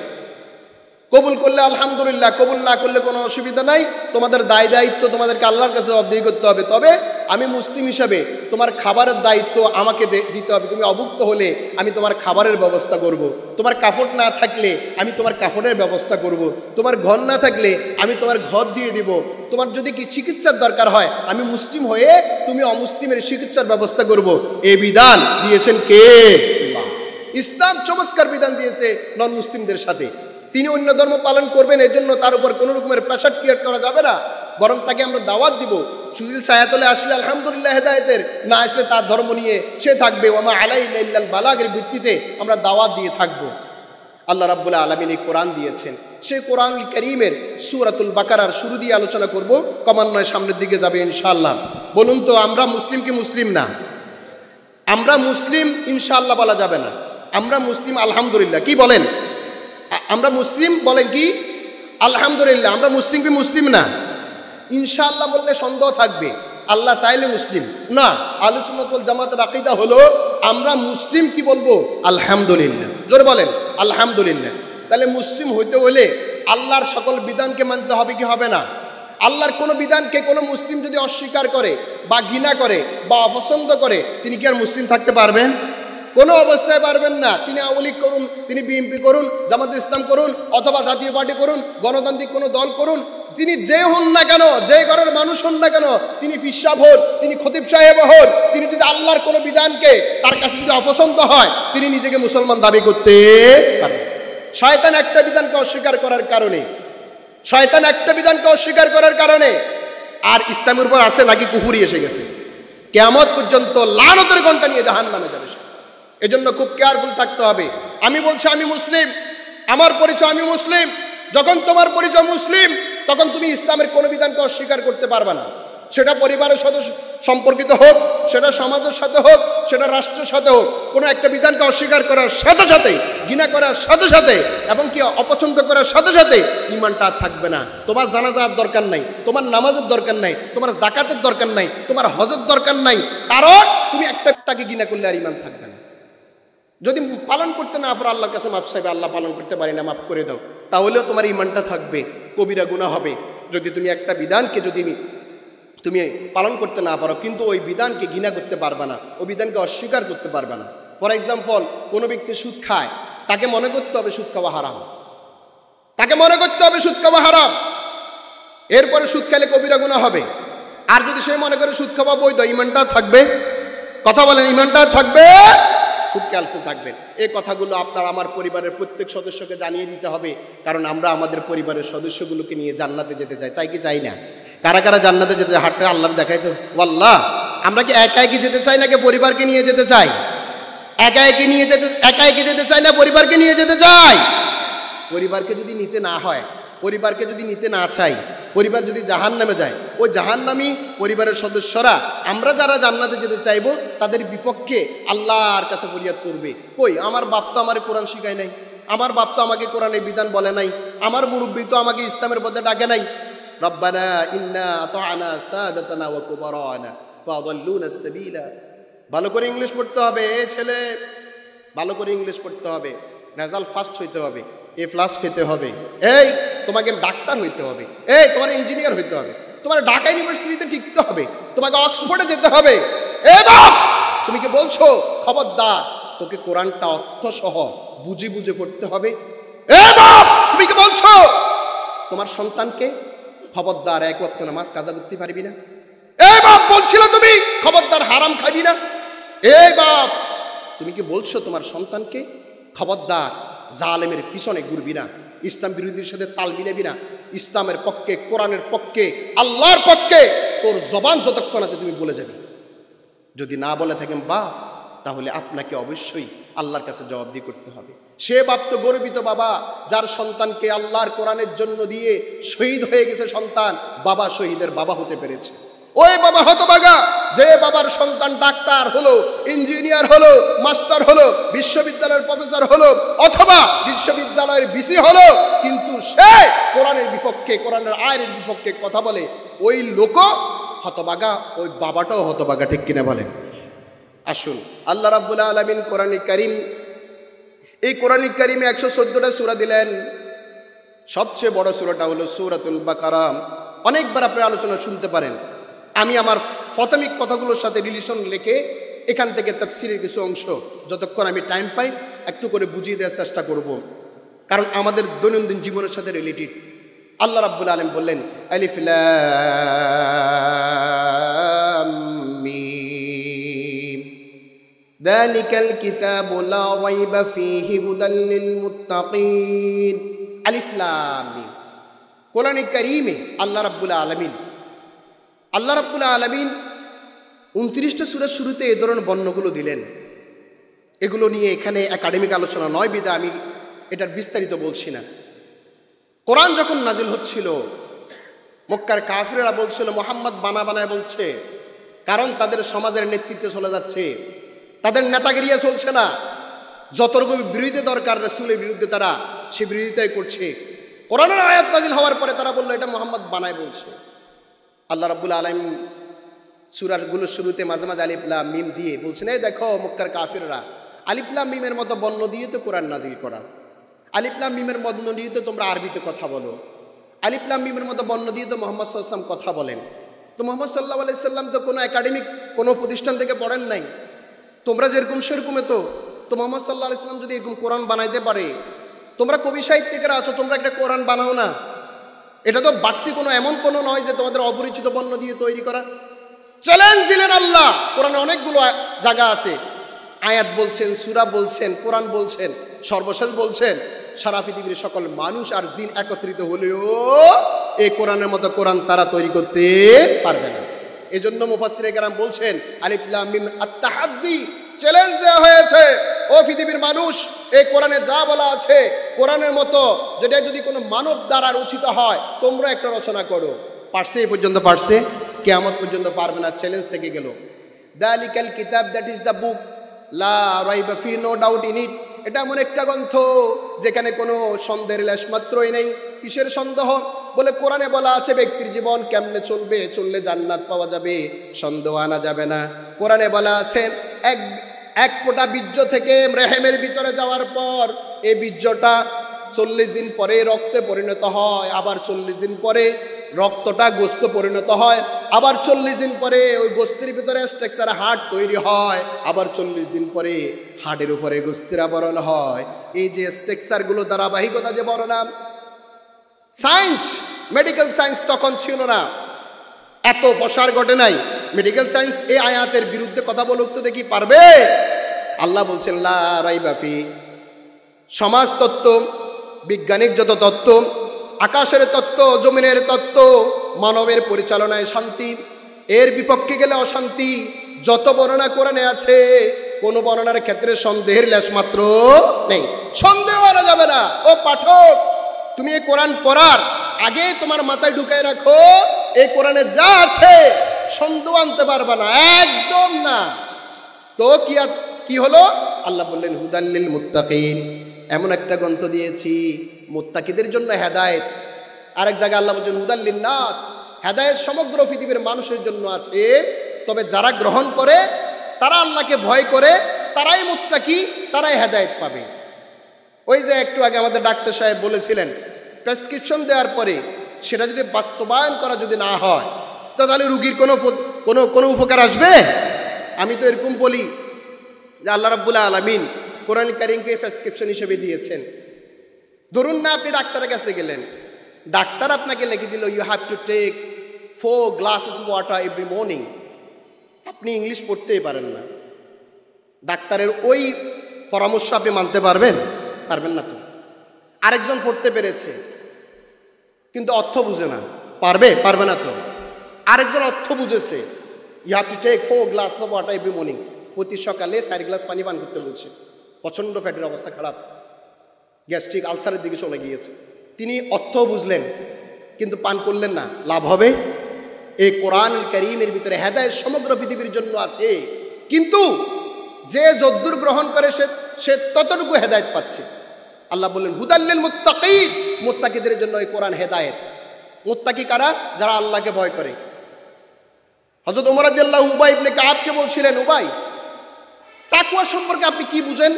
কবুল করলে আলহামদুলিল্লাহ, কবুল না করলে কোনো অসুবিধা নাই। তোমাদের দায়িত্ব তোমাদেরকে আল্লাহর কাছে জবাবদিহি করতে হবে। তবে আমি মুসলিম হিসাবে তোমার খাবারের দায়িত্ব আমাকে দিতে হবে। তুমি অভুক্ত হলে আমি তোমার খাবারের ব্যবস্থা করব। তোমার কাপড় না থাকলে আমি তোমার কাপড়ের ব্যবস্থা করব। তোমার ঘর না থাকলে আমি তোমার ঘর দিয়ে দিব। তোমার যদি কি চিকিৎসার দরকার হয়, আমি মুসলিম হয়ে তুমি অমুসলিমের চিকিৎসার ব্যবস্থা করব। এই বিধান দিয়েছেন কে? ইসলাম চমৎকার বিধান দিয়েছে নন মুসলিমদের সাথে। তিনি অন্য ধর্ম পালন করবেন, এর জন্য তার উপর কোনো রকমের প্রেশার ক্রিয়েট করা যাবে না, বরং তাকে আমরা দাওয়াত দিব। সুশীল ছায়াতলে আসলে আলহামদুলিল্লাহ হেদায়েতের, না আসলে তার ধর্ম নিয়ে সে থাকবে। ওমা আলাইনা ইল্লাল বালাগের ভিত্তিতে আমরা দাওয়াত দিয়ে থাকব। আল্লাহ রাব্বুল আলামিন এই কোরআন দিয়েছেন, সেই কোরআনুল কারীমের সূরাতুল বাকারার শুরু দিয়ে আলোচনা করব, ক্রমান্বয়ে সামনের দিকে যাবে ইনশাআল্লাহ। বলুন তো, আমরা মুসলিম কি মুসলিম না? আমরা মুসলিম ইনশাআল্লাহ বলা যাবে না, আমরা মুসলিম আলহামদুলিল্লাহ। কি বলেন? আমরা মুসলিম বলেন কি? আলহামদুলিল্লাহ। আমরা মুসলিম কি মুসলিম না? ইনশাআল্লাহ বললে সন্দেহ থাকবে, আল্লাহ চাইলে মুসলিম না। আহলুস সুন্নাত ওয়াল জামাতের আকীদা হলো আমরা মুসলিম কি বলবো? আলহামদুলিল্লাহ। জোরে বলেন আলহামদুলিল্লাহ। তাহলে মুসলিম হইতে হলে আল্লাহর সকল বিধানকে মানতে হবে কি হবে না? আল্লাহর কোনো বিধানকে কোনো মুসলিম যদি অস্বীকার করে বা ঘৃণা করে বা অপছন্দ করে, তিনি কি আর মুসলিম থাকতে পারবেন? কোনো অবস্থায় পারবেন না। তিনি আওয়ামী লীগ করুন, তিনি বিএনপি করুন, জামাত ইসলাম করুন, অথবা জাতীয় পার্টি করুন, গণতান্ত্রিক কোনো দল করুন, তিনি যে হন না কেন, যে ঘরের মানুষ হন না কেন, তিনি পীর সাহেব হন, তিনি খতিব সাহেব হন, তিনি যদি আল্লাহর কোনো বিধানকে তার কাছে যদি অপছন্দ হয়, তিনি নিজেকে মুসলমান দাবি করতে পারেন। শয়তান একটা বিধানকে অস্বীকার করার কারণে, শয়তান একটা বিধানকে অস্বীকার করার কারণে আর ইসলামের উপর আছে নাকি কুফরি এসে গেছে, কিয়ামত পর্যন্ত লানতের ঘণ্টা নিয়ে জাহান্নামে যাবে। এজন্য খুব কেয়ারফুল থাকতে হবে। আমি বলছি আমি মুসলিম, আমার পরিচয় আমি মুসলিম। যখন তোমার পরিচয় মুসলিম, তখন তুমি ইসলামের কোনো বিধানকে অস্বীকার করতে পারবে না। সেটা পরিবারের সাথে সম্পর্কিত হোক, সেটা সমাজের সাথে হোক, সেটা রাষ্ট্রের সাথে হোক, কোনো একটা বিধানকে অস্বীকার করার সাথে সাথে, ঘৃণা করার সাথে সাথে, এবং কি অপছন্দ করার সাথে সাথে ঈমানটা থাকবে না। তোমার জানাজার দরকার নাই, তোমার নামাজের দরকার নাই, তোমার যাকাতের দরকার নাই, তোমার হজের দরকার নাই, কারণ তুমি একটাকে ঘৃণা করলে আর ঈমান থাকবে না। যদি পালন করতে না পারো, আল্লাহর কাছে মাফ চাইবে, আল্লাহ পালন করতে পারি না, মাফ করে দাও, তাহলেও তোমার ঈমানটা থাকবে। কবিরা গুনাহ হবে যদি তুমি একটা বিধানকে যদি তুমি পালন করতে না পারো, কিন্তু ওই বিধানকে ঘৃণা করতে পারবে না, ওই বিধানকে অস্বীকার করতে পারবে না। ফর এক্সাম্পল, কোনো ব্যক্তি সুদ খায়, তাকে মনে করতে হবে সুদ খাওয়া হারাম, তাকে মনে করতে হবে সুদ খাওয়া হারাম, এরপরে সুদ খেলে কবিরা গুনাহ হবে। আর যদি সে মনে করে সুদ খাওয়া বৈধ, ঈমানটা থাকবে? কথা বলেন, ঈমানটা থাকবে? খুব কেয়ারফুল থাকবেন। এই কথাগুলো আপনার আমার পরিবারের প্রত্যেক সদস্যকে জানিয়ে দিতে হবে, কারণ আমরা আমাদের পরিবারের সদস্যগুলোকে নিয়ে জান্নাতে যেতে চাই। চাই কি চাই না? কারা কারা জান্নাতে যেতে চায়? হাতটা আল্লাহর দেখাই তো। আল্লাহ, আমরা কি একা একই যেতে চাই নাকি পরিবারকে নিয়ে যেতে চাই? একা একই যেতে চাই না পরিবারকে নিয়ে যেতে চাই? পরিবারকে যদি নিতে না হয়, পরিবারকে যদি নিতে না চাই, পরিবার যদি জাহান্নামে যায়, ওই জাহান্নামী পরিবারের সদস্যরা আমরা যারা জান্নাতে যেতে চাইবো তাদের বিপক্ষে আল্লাহর কাছে ফরিয়াদ করবে। কই, আমার বাপ তো আমার কোরআন শিখায় নাই, আমার বাপ তো আমাকে কোরআনের বিধান বলে নাই, আমার মুরব্বী তো আমাকে ইসলামের পথে ডাকে নাই। রব্বানা ইন্না আতা'না সাদাতানা ওয়া কুবারানা ফাদাল্লুনা সাবিলা। ভালো করে ইংলিশ পড়তে হবে এ ছেলে, ভালো করে ইংলিশ পড়তে হবে, রেজাল্ট ফার্স্ট হইতে হবে, এ প্লাস পেতে হবে, এই তোমাকে ডাক্তার হইতে হবে, এই তোমার ইঞ্জিনিয়ার হইতে হবে, তোমার ঢাকা ইউনিভার্সিটিতে টিকতে হবে, তোমাকে অক্সফোর্ডে যেতে হবে। এ বাপ, তুমি কি বলছো? খবরদার, তোকে কোরআনটা অর্থ সহ বুঝে বুঝে পড়তে হবে। এ বাপ, তুমি কি বলছো? তোমার সন্তানকে খবরদার এক ওয়াক্ত নামাজ কাজা করতে পারবি না। এ বাপ, বলছিল তুমি খবরদার হারাম খাবি না। এ বাপ, তুমি কি বলছো তোমার সন্তানকে খবরদার জালেমের পিছনে ঘুরবি না, ইসলাম বিরোধীর সাথে তাল মিলাবি না, ইসলামের পক্ষে, কোরআনের পক্ষে, আল্লাহর পক্ষে তোর জবান যতক্ষণ আছে তুমি বলে যাবি। যদি না বলে থাকেন বাপ, তাহলে আপনাকে অবশ্যই আল্লাহর কাছে জবাবদিহি করতে হবে। সে বাপ তো গর্বিত বাবা, যার সন্তানকে আল্লাহর কোরআনের জন্য দিয়ে শহীদ হয়ে গেছে সন্তান, বাবা শহীদের বাবা হতে পেরেছে। ওই বাবা হতভাগা যে বাবার সন্তান ডাক্তার হলো, ইঞ্জিনিয়ার হলো, মাস্টার হলো, বিশ্ববিদ্যালয়ের প্রফেসর হলো, অথবা বিশ্ববিদ্যালয়ের ভিসি হলো, কিন্তু সে কোরআনের বিপক্ষে, কোরআনের আইনের বিপক্ষে কথা বলে, ওই লোক হতভাগা, ওই বাবাটাও হতভাগা। ঠিক কিনা বলেন? আসুন, আল্লাহ রাব্বুল আলামিন কোরআনুল কারীম, এই কোরআনুল কারীমে 114টা সূরা দিলেন। সবচেয়ে বড় সূরাটা হলো সূরাতুল বাকারা। অনেকবার আপনারা আলোচনা শুনতে পারেন। আমি আমার প্রাথমিক কথাগুলোর সাথে রিলেশন রেখে এখান থেকে তাফসীরের কিছু অংশ যতক্ষণ আমি টাইম পাই একটু করে বুঝিয়ে দেওয়ার চেষ্টা করব, কারণ আমাদের দৈনন্দিন জীবনের সাথে রিলেটেড। আল্লাহ রাব্বুল আলামিন বললেন আলিফ লাম মিম যালিকাল কিতাবু লা রাইবা ফীহি হুদাল লিল মুত্তাকিন। আলিফ লাম মিম। কোরআনে কারীমে আল্লাহ রাব্বুল আলামিন 29টা সূরার শুরুতে এই ধরনের বর্ণগুলো দিলেন। এগুলো নিয়ে এখানে একাডেমিক আলোচনা নয় বিধায় আমি এটার বিস্তারিত বলছি না। কোরআন যখন নাজিল হচ্ছিল মক্কার কাফিররা বলছিল মুহাম্মদ বানায় বলছে, কারণ তাদের সমাজের নেতৃত্বে চলে যাচ্ছে, তাদের নেতাগিরিয়া চলছে না। যত রকম বিরোধী দরকার রাসূলের বিরুদ্ধে তারা সে বিরোধিতাই করছে। কোরআনের আয়াত নাজিল হওয়ার পরে তারা বললো এটা মুহাম্মদ বানায় বলছে। আল্লাহ রাব্বুল আলামিন সূরাগুলোর শুরুতে মাঝে মাঝে আলিফ লাম মিম দিয়ে বলছেন, এই দেখো মক্কার কাফিররা, আলিফ লাম মিমের মতো বর্ণ দিয়ে তো কোরআন নাজিল করা, আলিফ লাম মিমের বর্ণ দিয়ে তো তোমরা আরবিতে কথা বলো, আলিফ লাম মিমের মতো বর্ণ দিয়ে তো মুহাম্মদ সাল্লাল্লাহু আলাইহি ওয়াসাল্লাম কথা বলেন। তো মুহাম্মদ সাল্লাল্লাহু আলাইহি ওয়াসাল্লাম তো কোনো একাডেমিক কোনো প্রতিষ্ঠান থেকে পড়েন নাই, তোমরা যেরকম সেরকমে তো মুহাম্মদ সাল্লাল্লাহু আলাইহি ওয়াসাল্লাম যদি এরকম কোরআন বানাইতে পারে, তোমরা কবি সাহিত্যিকরা আছো, তোমরা একটা কোরআন বানাও না। এটা তো বাড়তি কোনো এমন কোনো নয় যে তোমাদের অপরিচিত বর্ণ দিয়ে তৈরি করা। চ্যালেঞ্জ দিলেন আল্লাহ। কোরআনে অনেকগুলো জায়গা আছে, আয়াত বলছেন, সূরা বলছেন, কোরআন বলছেন, সর্বশেষ বলছেন সারা পৃথিবীর সকল মানুষ আর জিন একত্রিত হলেও এই কোরআনের মতো কোরআন তারা তৈরি করতে পারবে না। এজন্য মুফাসসিরে কেরাম বলছেন আলিফ লাম মিম আত-তাহাদ্দি, চ্যালেঞ্জ দেওয়া হয়েছে, ও পৃথিবীর মানুষ, এই কোরআনে যা বলা আছে কোরআনের মতো যেটা যদি কোনো মানব দ্বারা রচিত হয় তোমরা একটা রচনা করো। পারছে? এই পর্যন্ত পারছে, কিয়ামত পর্যন্ত পারবে না। চ্যালেঞ্জ থেকে গেল। যালিকাল কিতাব, দ্যাট ইজ দ্য বুক, লা রাইবা ফি, নো ডাউট ইন ইট। এটা এমন একটা গ্রন্থ যেখানে কোনো সন্দেহের লেশ মাত্রই নেই। কিসের সন্দেহ? বলে কোরআনে বলা আছে ব্যক্তির জীবন কেমনে চলবে, চললে জান্নাত পাওয়া যাবে, সন্দেহ আনা যাবে না। কোরআনে বলা আছে এক ফোঁটা বীর্য থেকে রেহেমের ভিতরে যাওয়ার পর এই বীর্যটা 40 দিন পরে রক্তে পরিণত হয়, আবার 40 দিন পরে রক্তটা গোস্ত পরিণত হয়, আবার 40 দিন পরে ওই গোস্তের ভিতরে স্ট্রাকচার হাড় তৈরি হয়, আবার 40 দিন পরে হাড়ের উপরে গোস্তের আবরণ হয়। এই যে স্ট্রাকচারগুলো ধারাবাহিকতা যে বর্ণনা, সায়েন্স, মেডিকেল সায়েন্স তখন ছিল না, এত প্রসার ঘটে নাই। মেডিকেল সায়েন্স এই আয়াতের বিরুদ্ধে কথা বলুক তো দেখি, পারবে? আল্লাহ বলছেন লা রাইবা ফি। সমাজ তত্ত্ব, বিজ্ঞানিক যত তত্ত্ব, আকাশের তত্ত্ব, জমিনের তত্ত্ব, মানবের পরিচালনায় শান্তি, এর বিপক্ষে গেলে অশান্তি। যত বর্ণনা কোরআনে আছে কোন বর্ণনার ক্ষেত্রে সন্দেহের লেশ মাত্র নেই, সন্দেহ করা যাবে না। ও পাঠক, তুমি এই কোরআন পড়ার আগে তোমার মাথায় ঢুকায় রাখো এই কোরআনে যা আছে সন্দেহ আনতে পারবা না, একদম না। তো কি হলো? আল্লাহ বললেন হুদাল লিল মুত্তাকিন, এমন একটা গ্রন্থ দিয়েছি মুত্তাকিদের জন্য হেদায়েত। আরেক জায়গায় আল্লাহ বলছেন হুদাল লিন নাস, হেদায়েত সমগ্র পৃথিবীর মানুষের জন্য আছে, তবে যারা গ্রহণ করে, তারা আল্লাহকে ভয় করে, তারাই মুত্তাকি, তারাই হেদায়েত পাবে। ওই যে একটু আগে আমাদের ডাক্তার সাহেব বলেছিলেন প্রেসক্রিপশন দেওয়ার পরে সেটা যদি বাস্তবায়ন করা যদি না হয় তাহলে রুগীর কোনো উপকার আসবে? আমি তো এরকম বলি যে আল্লাহ রাব্বুল আলামিন কোরআন কারীমকে প্রেসক্রিপশন হিসেবে দিয়েছেন। ধরুন না আপনি ডাক্তারের কাছে গেলেন, ডাক্তার আপনাকে লিখে দিল you have to take 4 glasses water every morning. আপনি ইংলিশ পড়তেই পারেন না, ডাক্তারের ওই পরামর্শ আপনি মানতে পারবেন? পারবেন না। তো আরেকজন পড়তে পেরেছে কিন্তু অর্থ বুঝে না, পারবে না। তো আরেকজন অর্থ বুঝেছে, you have to take 4 glass of water every morning, প্রতি সকালে 4 গ্লাস পানি পান করতে বলছে। প্রচণ্ড ফ্যাটের অবস্থা খারাপ, গ্যাস্ট্রিক আলসারের দিকে চলে গিয়েছে। তিনি অর্থ বুঝলেন কিন্তু পান করলেন না, লাভ হবে? এই কোরআন কারীমের ভিতরে হেদায়েত সমগ্র পৃথিবীর জন্য আছে, কিন্তু যে যদ্দুর গ্রহণ করে সে ততটুকু হেদায়েত পাচ্ছে। আল্লাহ বললেন হুদাল লিল মুত্তাকিন, মুত্তাকিদের জন্য এই কোরআন হেদায়েত। মুত্তাকি কারা? যারা আল্লাহকে ভয় করে। হযরত ওমর রাদিয়াল্লাহু উবাই ইবনে কাবকে বলছিলেন, উবাই, তাকওয়া সম্পর্কে আপনি কি বুঝেন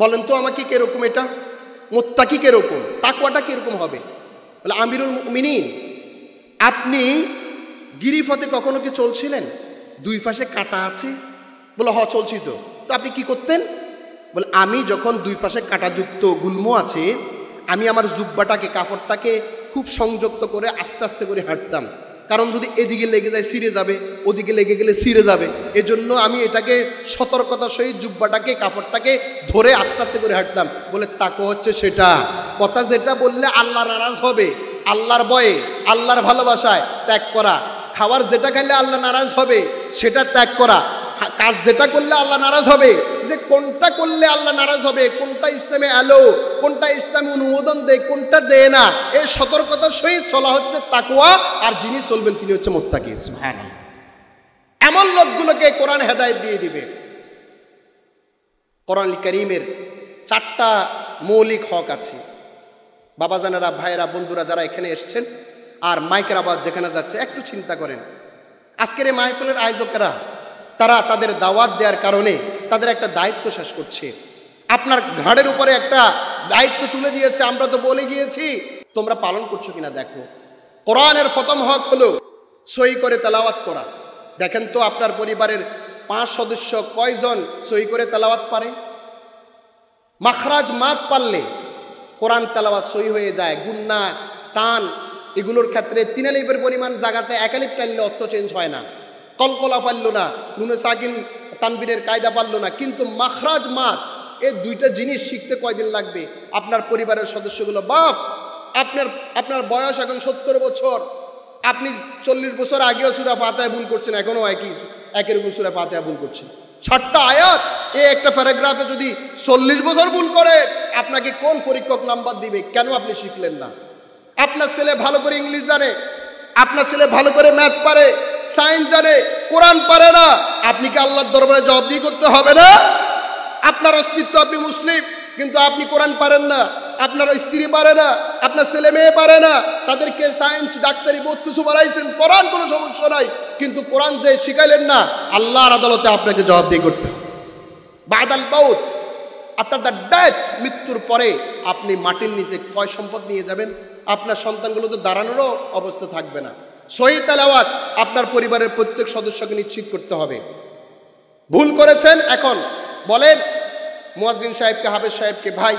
বলেন তো আমাকে, কিরকম এটা? মুত্তাকি কিরকম, তাকওয়াটা কিরকম হবে? বলে আমিরুল মুমিনিন, আপনি গিরিপথে কখনো কি চলছিলেন? দুই পাশে কাঁটা আছে? বলে হ চলছি তো। তো আপনি কি করতেন? বলে আমি যখন দুই পাশে কাঁটাযুক্ত গুল্ম আছে, আমি আমার জুব্বাটাকে, কাপড়টাকে খুব সংযুক্ত করে আস্তে আস্তে করে হাঁটতাম, কারণ যদি এদিকে লেগে যায় ছিঁড়ে যাবে, ওদিকে লেগে গেলে ছিঁড়ে যাবে। এজন্য আমি এটাকে সতর্কতার সহিত জুব্বাটাকে, কাপড়টাকে ধরে আস্তে আস্তে করে হাঁটতাম। বলে তাকওয়া হচ্ছে সেটা, কথা যেটা বললে আল্লাহ নারাজ হবে, আল্লাহর ভয়ে, আল্লাহর ভালোবাসায় ত্যাগ করা। খাবার যেটা খাইলে আল্লাহ নারাজ হবে সেটা ত্যাগ করা। কাজ যেটা করলে আল্লাহ নারাজ হবে, যে কোনটা করলে আল্লাহ নারাজ হবে, কোনটা ইসলামে এলো, কোনটা ইসলামে অনুমোদন দেয়, কোনটা দেয় না, এই সতর্কতার সহিত চলা হচ্ছে তাকওয়া। আর যিনি চলবেন তিনি হচ্ছে মুত্তাকি। সুবহানাল্লাহ। এমন লোকগুলোকে কোরআন হেদায়েত দিয়ে দিবে। কোরআন কারীমের 4টা মৌলিক হক আছে। বাবাজানেরা, ভাইয়েরা, বন্ধুরা যারা এখানে এসছেন আর মাইকের আওয়াজ যেখানে যাচ্ছে, একটু চিন্তা করেন। আজকের এই মাহফিলের আয়োজকেরা, তারা তাদের দাওয়াত দেওয়ার কারণে তাদের একটা দায়িত্ব শেষ করছে। আপনার ঘাড়ের উপরে একটা দায়িত্ব তুলে দিয়েছে। আমরা তো বলে গিয়েছি, তোমরা পালন করছো কিনা দেখো। কোরআনের প্রথম হক হলো সহি করে তেলাওয়াত করা। দেখেন তো আপনার পরিবারের 5 সদস্য কয়জন সহি করে তেলাওয়াত পারে? মাখরাজ মাত পারলে কোরআন তেলাওয়াত সহি হয়ে যায়। গুন্না, টান এগুলোর ক্ষেত্রে 3 আলিফের পরিমাণ জায়গাতে 1 আলিফ টানলে অর্থ চেঞ্জ হয় না। কলকলা পারল না, নুনে সাকিন তানবিনের কায়দা পারল না, কিন্তু মাখরাজ মাত, এই 2টা জিনিস শিখতে কয়দিন লাগবে? আপনার পরিবারের সদস্যগুলো, বাপ আপনার বয়স এখন 70 বছর, আপনি 40 বছর আগেও সূরা ফাতিহা ভুল করছেন, এখনও একই রকম সূরা ফাতিহা ভুল করছেন। 6টা আয়াত, এই একটা প্যারাগ্রাফে যদি 40 বছর ভুল করে, আপনাকে কোন পরীক্ষক নাম্বার দিবে? কেন আপনি শিখলেন না? আপনার ছেলে ভালো করে ইংলিশ জানে, আপনার ছেলে ভালো করে ম্যাথ পারে, সায়েন্স জানে, কোরআন পারে না, আপনি কি আল্লাহর দরবারে জবাবদিহি করতে হবে না? আপনার অস্তিত্ব, আপনি মুসলিম, কিন্তু আপনি কোরআন পারেন না, আপনার স্ত্রী পারে না, আপনার ছেলে মেয়ে পারে না, তাদেরকে সায়েন্স, ডাক্তারি বহুত কিছু বাড়াইছেন, কোরআন কোনো সমস্যা নাই, কিন্তু কোরআন যে শিখাইলেন না, আল্লাহর আদালতে আপনাকে জবাবদিহি করতে হবে। বাদাল মাউত, আপনার দ্য ডেথ, মৃত্যুর পরে আপনি মাটির নিচে কয় সম্পদ নিয়ে যাবেন? আপনার সন্তানগুলো তো দাঁড়ানোরও অবস্থা থাকবে না। সহি তেলাওয়াত আপনার পরিবারের প্রত্যেক সদস্যকে নিশ্চিত করতে হবে। ভুল করেছেন, এখন বলেন মুয়াজ্জিন সাহেবকে, হাফেজ সাহেবকে, ভাই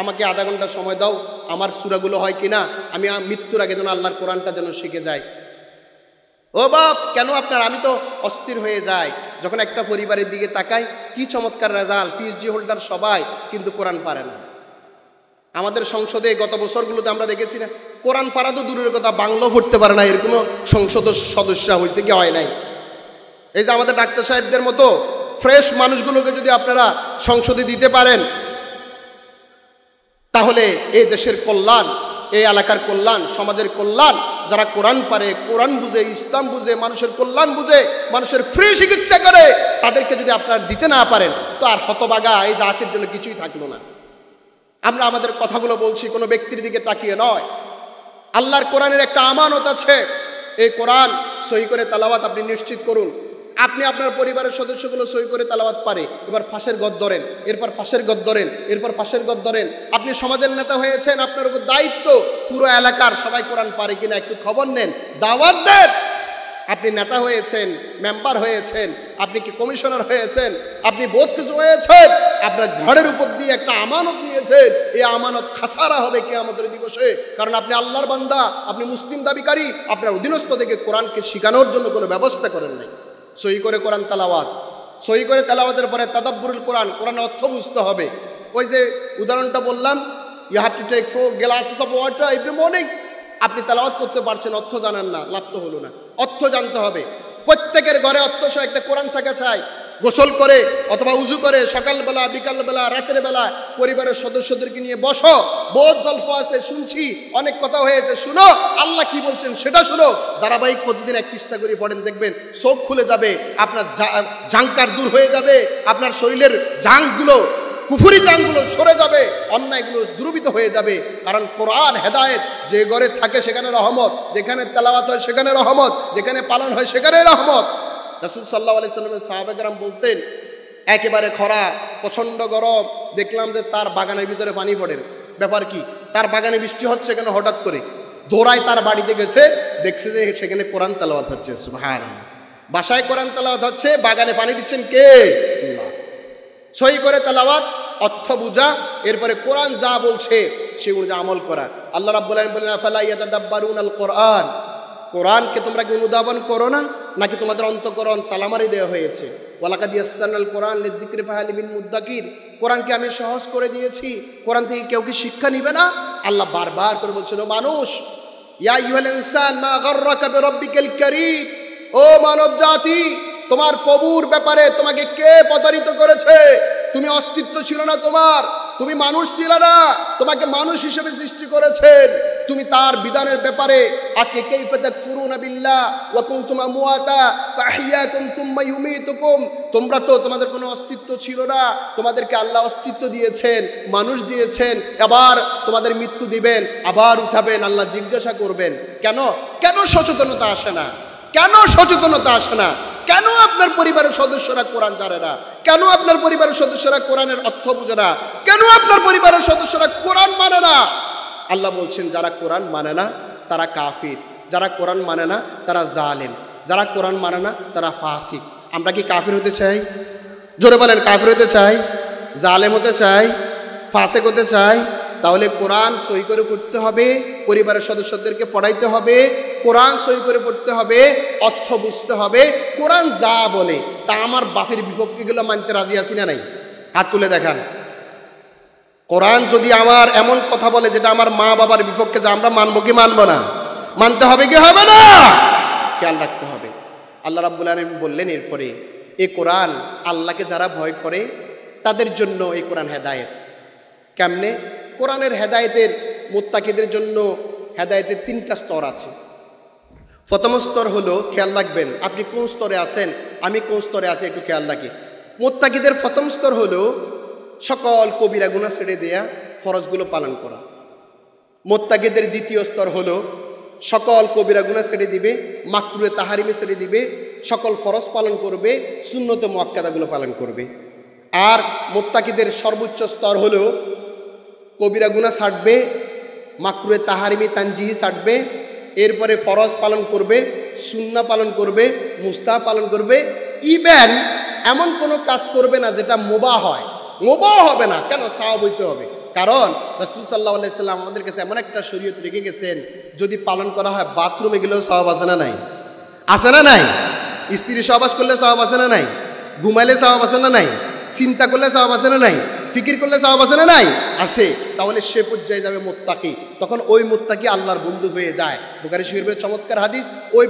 আমাকে আধা ঘন্টা সময় দাও, আমার সূরাগুলো হয় কিনা, আমি মৃত্যুর আগে যেন আল্লাহর কোরআনটা যেন শিখে যাই। ও বাপ, কেন আপনার? আমি তো অস্থির হয়ে যাই যখন একটা পরিবারের দিকে তাকাই, কি চমৎকার রেজাল্ট, পিএইচডি হোল্ডার সবাই, কিন্তু কোরআন পারে না। আমাদের সংসদে গত বছরগুলোতে আমরা দেখেছি না, কোরআন পারা তো দূরের কথা, বাংলা পড়তে পারে না, এর কোনো সংসদ সদস্য হয়েছে কি হয় নাই। এই যে আমাদের ডাক্তার সাহেবদের মতো ফ্রেশ মানুষগুলোকে যদি আপনারা সংসদে দিতে পারেন, তাহলে এই দেশের কল্যাণ, এই এলাকার কল্যাণ, সমাজের কল্যাণ, যারা কোরআন পারে, কোরআন বুঝে, ইসলাম বুঝে, মানুষের কল্যাণ বুঝে, মানুষের ফ্রি চিকিৎসা করে, তাদেরকে যদি আপনারা দিতে না পারেন, তো আর হতবাগা এই জাতির জন্য কিছুই থাকলো না। আমরা আমাদের কথাগুলো বলছি কোনো ব্যক্তির দিকে তাকিয়ে নয়। আল্লাহর কোরআনের একটা আমানত আছে, এই কোরআন সহি করে তেলাওয়াত আপনি নিশ্চিত করুন। আপনি আপনার পরিবারের সদস্যগুলো সহি করে তেলাওয়াত পারে, এবার ফাঁসের গদ ধরেন, এরপর ফাঁসের গদ ধরেন, এরপর ফাঁসের গদ ধরেন। আপনি সমাজের নেতা হয়েছেন, আপনার উপর দায়িত্ব পুরো এলাকার সবাই কোরআন পারে কিনা একটু খবর নেন, দাওয়াত দেন। আপনি নেতা হয়েছেন, মেম্বার হয়েছেন, আপনি কি কমিশনার হয়েছেন, আপনি বহুত কিছু হয়েছেন, আপনার ঘরের উপর দিয়ে একটা আমানত নিয়েছেন, এই আমানত খাসারা হবে কিয়ামতের দিবসে, কারণ আপনি আল্লাহর বান্দা, আপনি মুসলিম দাবিকারী, আপনার অধীনস্থ থেকে কোরআনকে শেখানোর জন্য কোনো ব্যবস্থা করেন নাই। সহি করে কোরআন তেলাওয়াত, সহি করে তেলাওয়াতের পরে তাদাব্বুরুল কোরআন, কোরআনের অর্থ বুঝতে হবে। ওই যে উদাহরণটা বললাম, you have to take 4 glasses of water every morning. আপনি তেলাওয়াত করতে পারছেন, অর্থ জানেন না, লাভ তো হলো না। অর্থ জানতে হবে। প্রত্যেকের ঘরে অর্থ সহ একটা কোরআন থাকা চাই। গোসল করে অথবা উজু করে সকালবেলা, বিকালবেলা, রাতের বেলা পরিবারের সদস্যদেরকে নিয়ে বসো, বহুত গল্প আছে, শুনছি, অনেক কথা হয়েছে, শুনো, আল্লাহ কি বলছেন সেটা শুনো। ধারাবাহিক প্রতিদিন 1 পৃষ্ঠা করে পড়েন, দেখবেন চোখ খুলে যাবে, আপনার জাঙ্কার দূর হয়ে যাবে, আপনার শরীরের জাঙ্কগুলো, কুফুরি জাঙ্কগুলো সরে যাবে, অন্যায়গুলো দূরীভূত হয়ে যাবে। কারণ কোরআন হেদায়েত, যে ঘরে থাকে সেখানে রহমত, যেখানে তেলাওয়াত হয় সেখানে রহমত, যেখানে পালন হয় সেখানে রহমত। রাসূল সাল্লাল্লাহু আলাইহি সাল্লামের সাহাবায়ে কেরাম বলতেন, একেবারে খরা, প্রচণ্ড গরম, দেখলাম যে তার বাগানের ভিতরে পানি পড়ে, ব্যাপার কি, তার বাগানে বৃষ্টি হচ্ছে কেন হঠাৎ করে, দৌড়ায় তার বাড়িতে গেছে, দেখছে যে সেখানে কোরআন তেলাওয়াত হচ্ছে। সুবহানাল্লাহ। বাসায় কোরআন তেলাওয়াত হচ্ছে, বাগানে পানি দিচ্ছেন কে? আল্লাহ। সহি করে তেলাওয়াত, অর্থ বুঝা, এরপরে কোরআন যা বলছে সে অনুযায়ী আমল করা। আল্লাহ রাব্বুল আলামিন বলেন আফালা ইয়াতাদাব্বারুনাল কোরআন, কোরআনকে তোমরা কি অনুধাবন করো না, নাকি তোমাদের অন্তঃকরণ তালামারি দেওয়া হয়েছে? ওয়ালাকাদ ইয়াসসারনাল কোরআন লিযিকরি ফাহাল মিন মুদ্দাকির, কোরআনকে আমি সহজ করে দিয়েছি, কোরআন থেকে কেউ কি শিক্ষা নিবে না? আল্লাহ বারবার করে বলছিল মানুষ, ইয়া আইয়ুহাল ইনসান মা গাররাকা বিরাব্বিকাল কারীম, ও মানব জাতি, তোমার প্রভুর ব্যাপারে তোমাকে কে প্রতারিত করেছে? তুমি অস্তিত্ব ছিল না তোমার, তুমি মানুষ ছিল না, তোমাকে মানুষ হিসেবে সৃষ্টি করেছেন, তুমি তার বিধানের ব্যাপারে আজকে কাইফা তাকফুরুনা বিল্লাহ ওয়া কুনতুম আমওয়াতা ফাহিয়াকুম সুম্মা ইউমীতুকুম, তোমরা তো তোমাদের কোনো অস্তিত্ব ছিল না, তোমাদেরকে আল্লাহ অস্তিত্ব দিয়েছেন, মানুষ দিয়েছেন, আবার তোমাদের মৃত্যু দিবেন, আবার উঠাবেন। আল্লাহ জিজ্ঞাসা করবেন কেন? কেন সচেতনতা আসে না? কেন সচেতনতা আসে না? কেন আপনার পরিবারের সদস্যরা কোরআন জানে না? কেন আপনার পরিবারের সদস্যরা কোরআনের অর্থ বুঝে না? কেন আপনার পরিবারের সদস্যরা কোরআন মানে না? আল্লাহ বলছেন যারা কোরআন মানে না তারা কাফির, যারা কোরআন মানে না তারা জালেম, যারা কোরআন মানে না তারা ফাসিক। আমরা কি কাফির হতে চাই? জোরে বলেন, কাফির হতে চাই, জালেম হতে চাই, ফাসিক হতে চাই? তাহলে কোরআন সহি করে পড়তে হবে, পরিবারের সদস্যদেরকে পড়াইতে হবে, কোরআন সহি করে পড়তে হবে, অর্থ বুঝতে হবে। কোরআন যা বলে তা আমার বাপের বিপক্ষে গুলো মানতে রাজি আছি না নাই? হাত তুলে দেখান। কোরআন যদি আমার এমন কথা বলে যেটা আমার মা বাবার বিপক্ষে, যা আমরা মানবো কি মানবো না? মানতে হবে কি হবে না? খেয়াল রাখতে হবে। আল্লাহ রাব্বুল আলামিন বললেন এরপরে, এই কোরআন, আল্লাহকে যারা ভয় করে তাদের জন্য এই কোরআন হেদায়েত। কেমনে? কোরআনের হেদায়েতের, মুত্তাকিদের জন্য হেদায়েতের 3টা স্তর আছে। প্রথম স্তর হলো, খেয়াল রাখবেন আপনি কোন স্তরে আছেন, আমি কোন স্তরে আছি, একটু খেয়াল রাখি। মুত্তাকিদের প্রথম স্তর হলো সকল কবিরা গুনাহ ছেড়ে দেয়া, ফরজগুলো পালন করা। মুত্তাকিদের দ্বিতীয় স্তর হলো সকল কবিরা গুনাহ ছেড়ে দিবে, মাকরুহে তাহারিমে ছেড়ে দিবে, সকল ফরজ পালন করবে, সুন্নতে মুআক্কাদাগুলো পালন করবে। আর মুত্তাকিদের সর্বোচ্চ স্তর হলো কবিরা গুনাহ ছাড়বে, মাকরুহে তাহারিমি তানজিহি ছাড়বে, এরপরে ফরজ পালন করবে, সুন্নাহ পালন করবে, মুস্তাহাব পালন করবে, ইভেন এমন কোনো কাজ করবে না যেটা মুবাহ হয়। মুবাহ হবে না, কেন? সাওয়াব হইতে হবে। কারণ রাসূল সাল্লাল্লাহু আলাইহি সাল্লাম আমাদের কাছে এমন একটা শরীয়ত রেখে গেছেন, যদি পালন করা হয় বাথরুমে গেলেও সওয়াব আছে না নাই? আছে না নাই? স্ত্রী সহবাস করলে সওয়াব আছে না নাই? ঘুমাইলে সওয়াব আছে না নাই? চিন্তা করলে সওয়াব আছে না নাই? ফিকির করলে সওয়াব আছে না নাই? আছে। তাহলে সে পর্যায়ে যাবে মুত্তাকি, তখন ওই মুত্তাকি আল্লাহর বন্ধু হয়ে যায়। বুখারী শরীফের চমৎকার হাদিস, ওই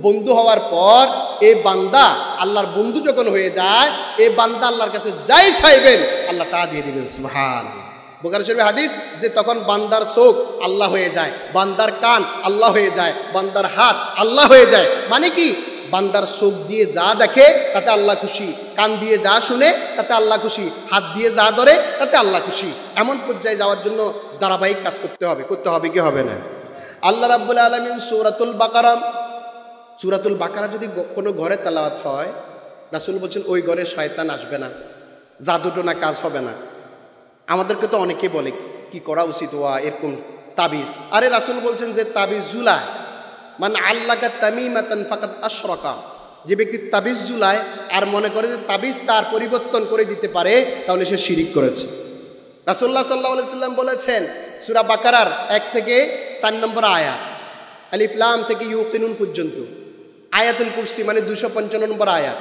বন্ধু হওয়ার পর এই বান্দা আল্লাহর বন্ধু যখন হয়ে যায়, এই বান্দা আল্লাহর কাছে যাই চাইবেন আল্লাহ তা দিয়ে দিবেন। সুবহানাল্লাহ। বুখারী শরীফের হাদিস যে তখন বান্দার চোখ আল্লাহ হয়ে যায়, বান্দার কান আল্লাহ হয়ে যায়, বান্দার হাত আল্লাহ হয়ে যায়। মানে কি? বান্দার চোখ দিয়ে যা দেখে তাতে আল্লাহ খুশি, কান দিয়ে যা শুনে তাতে আল্লাহ খুশি, হাত দিয়ে যা ধরে তাতে আল্লাহ খুশি। এমন পর্যায়ে যাওয়ার জন্য ধারাবাহিক কাজ করতে হবে কি হবে না? আল্লাহ রাব্বুল আলামিন সূরাতুল বাকারা যদি কোনো ঘরে তেলাওয়াত হয়, রাসূল বলছেন ওই ঘরে শয়তান আসবে না, জাদুটোনা কাজ হবে না। আমাদেরকে তো অনেকেই বলে কি করা উচিত, এরকম তাবিজ। আরে রাসূল বলছেন যে তাবিজ ঝুলায়, মান আল্লাকা তামিমাতান ফাকাদ আশরাকা, যে ব্যক্তি তাবিজ ঝুলায় আর মনে করে যে তাবিজ তার পরিবর্তন করে দিতে পারে, তাহলে সে শিরিক করেছে। রাসূলুল্লাহ সাল্লাল্লাহু আলাইহি সাল্লাম বলেছেন সূরা বাকারার 1 থেকে 4 নম্বর আয়াত, আলিফ লাম থেকে ইউকিনুন পর্যন্ত, আয়াতুল কুরসি মানে 255 নম্বর আয়াত,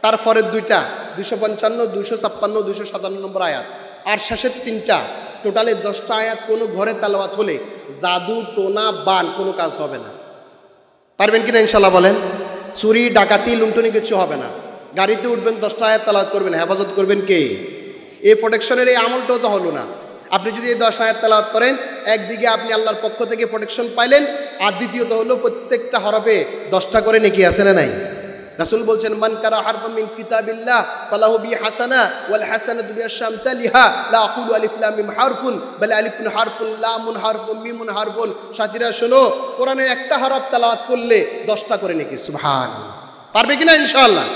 তারপরের দুইটা 255, 256, 257 নম্বর আয়াত, আর শেষের 3টা, টোটালে 10টা আয়াত কোনো ঘরে তেলাওয়াত হলে জাদু টোনা বান কোনো কাজ হবে না। পারবেন কিনা ইনশাল্লাহ বলেন? চুরি ডাকাতি লুণ্ঠনি কিছু হবে না। গাড়িতে উঠবেন 10টা আয়াত তেলাওয়াত করবেন, হেফাজত করবেন কে? এই প্রোটেকশনের এই আমলটাও তো হলো না। আপনি যদি এই 10 আয়াত তেলাওয়াত করেন, একদিকে আপনি আল্লাহর পক্ষ থেকে প্রোটেকশন পাইলেন, আর দ্বিতীয়ত হলো প্রত্যেকটা হরফে 10টা করে নেকি আছে না নাই? রাসূল বলছেন মান কারা হারফাম মিন কিতাবিল্লাহ ফালাহু বি হাসানা ওয়াল হাসানাতু বিআশামতালিহা লা আকুলু আলিফ লাম মিম হারফুন বাল আলিফুন হারফুন লামুন হারফুন মিমুন হারফুন। সাথীরা শোনো, কোরআনের একটা হরফ তেলাওয়াত করলে 10টা করে নেকি। সুবহানাল্লাহ। পারবে কিনা ইনশাআল্লাহ?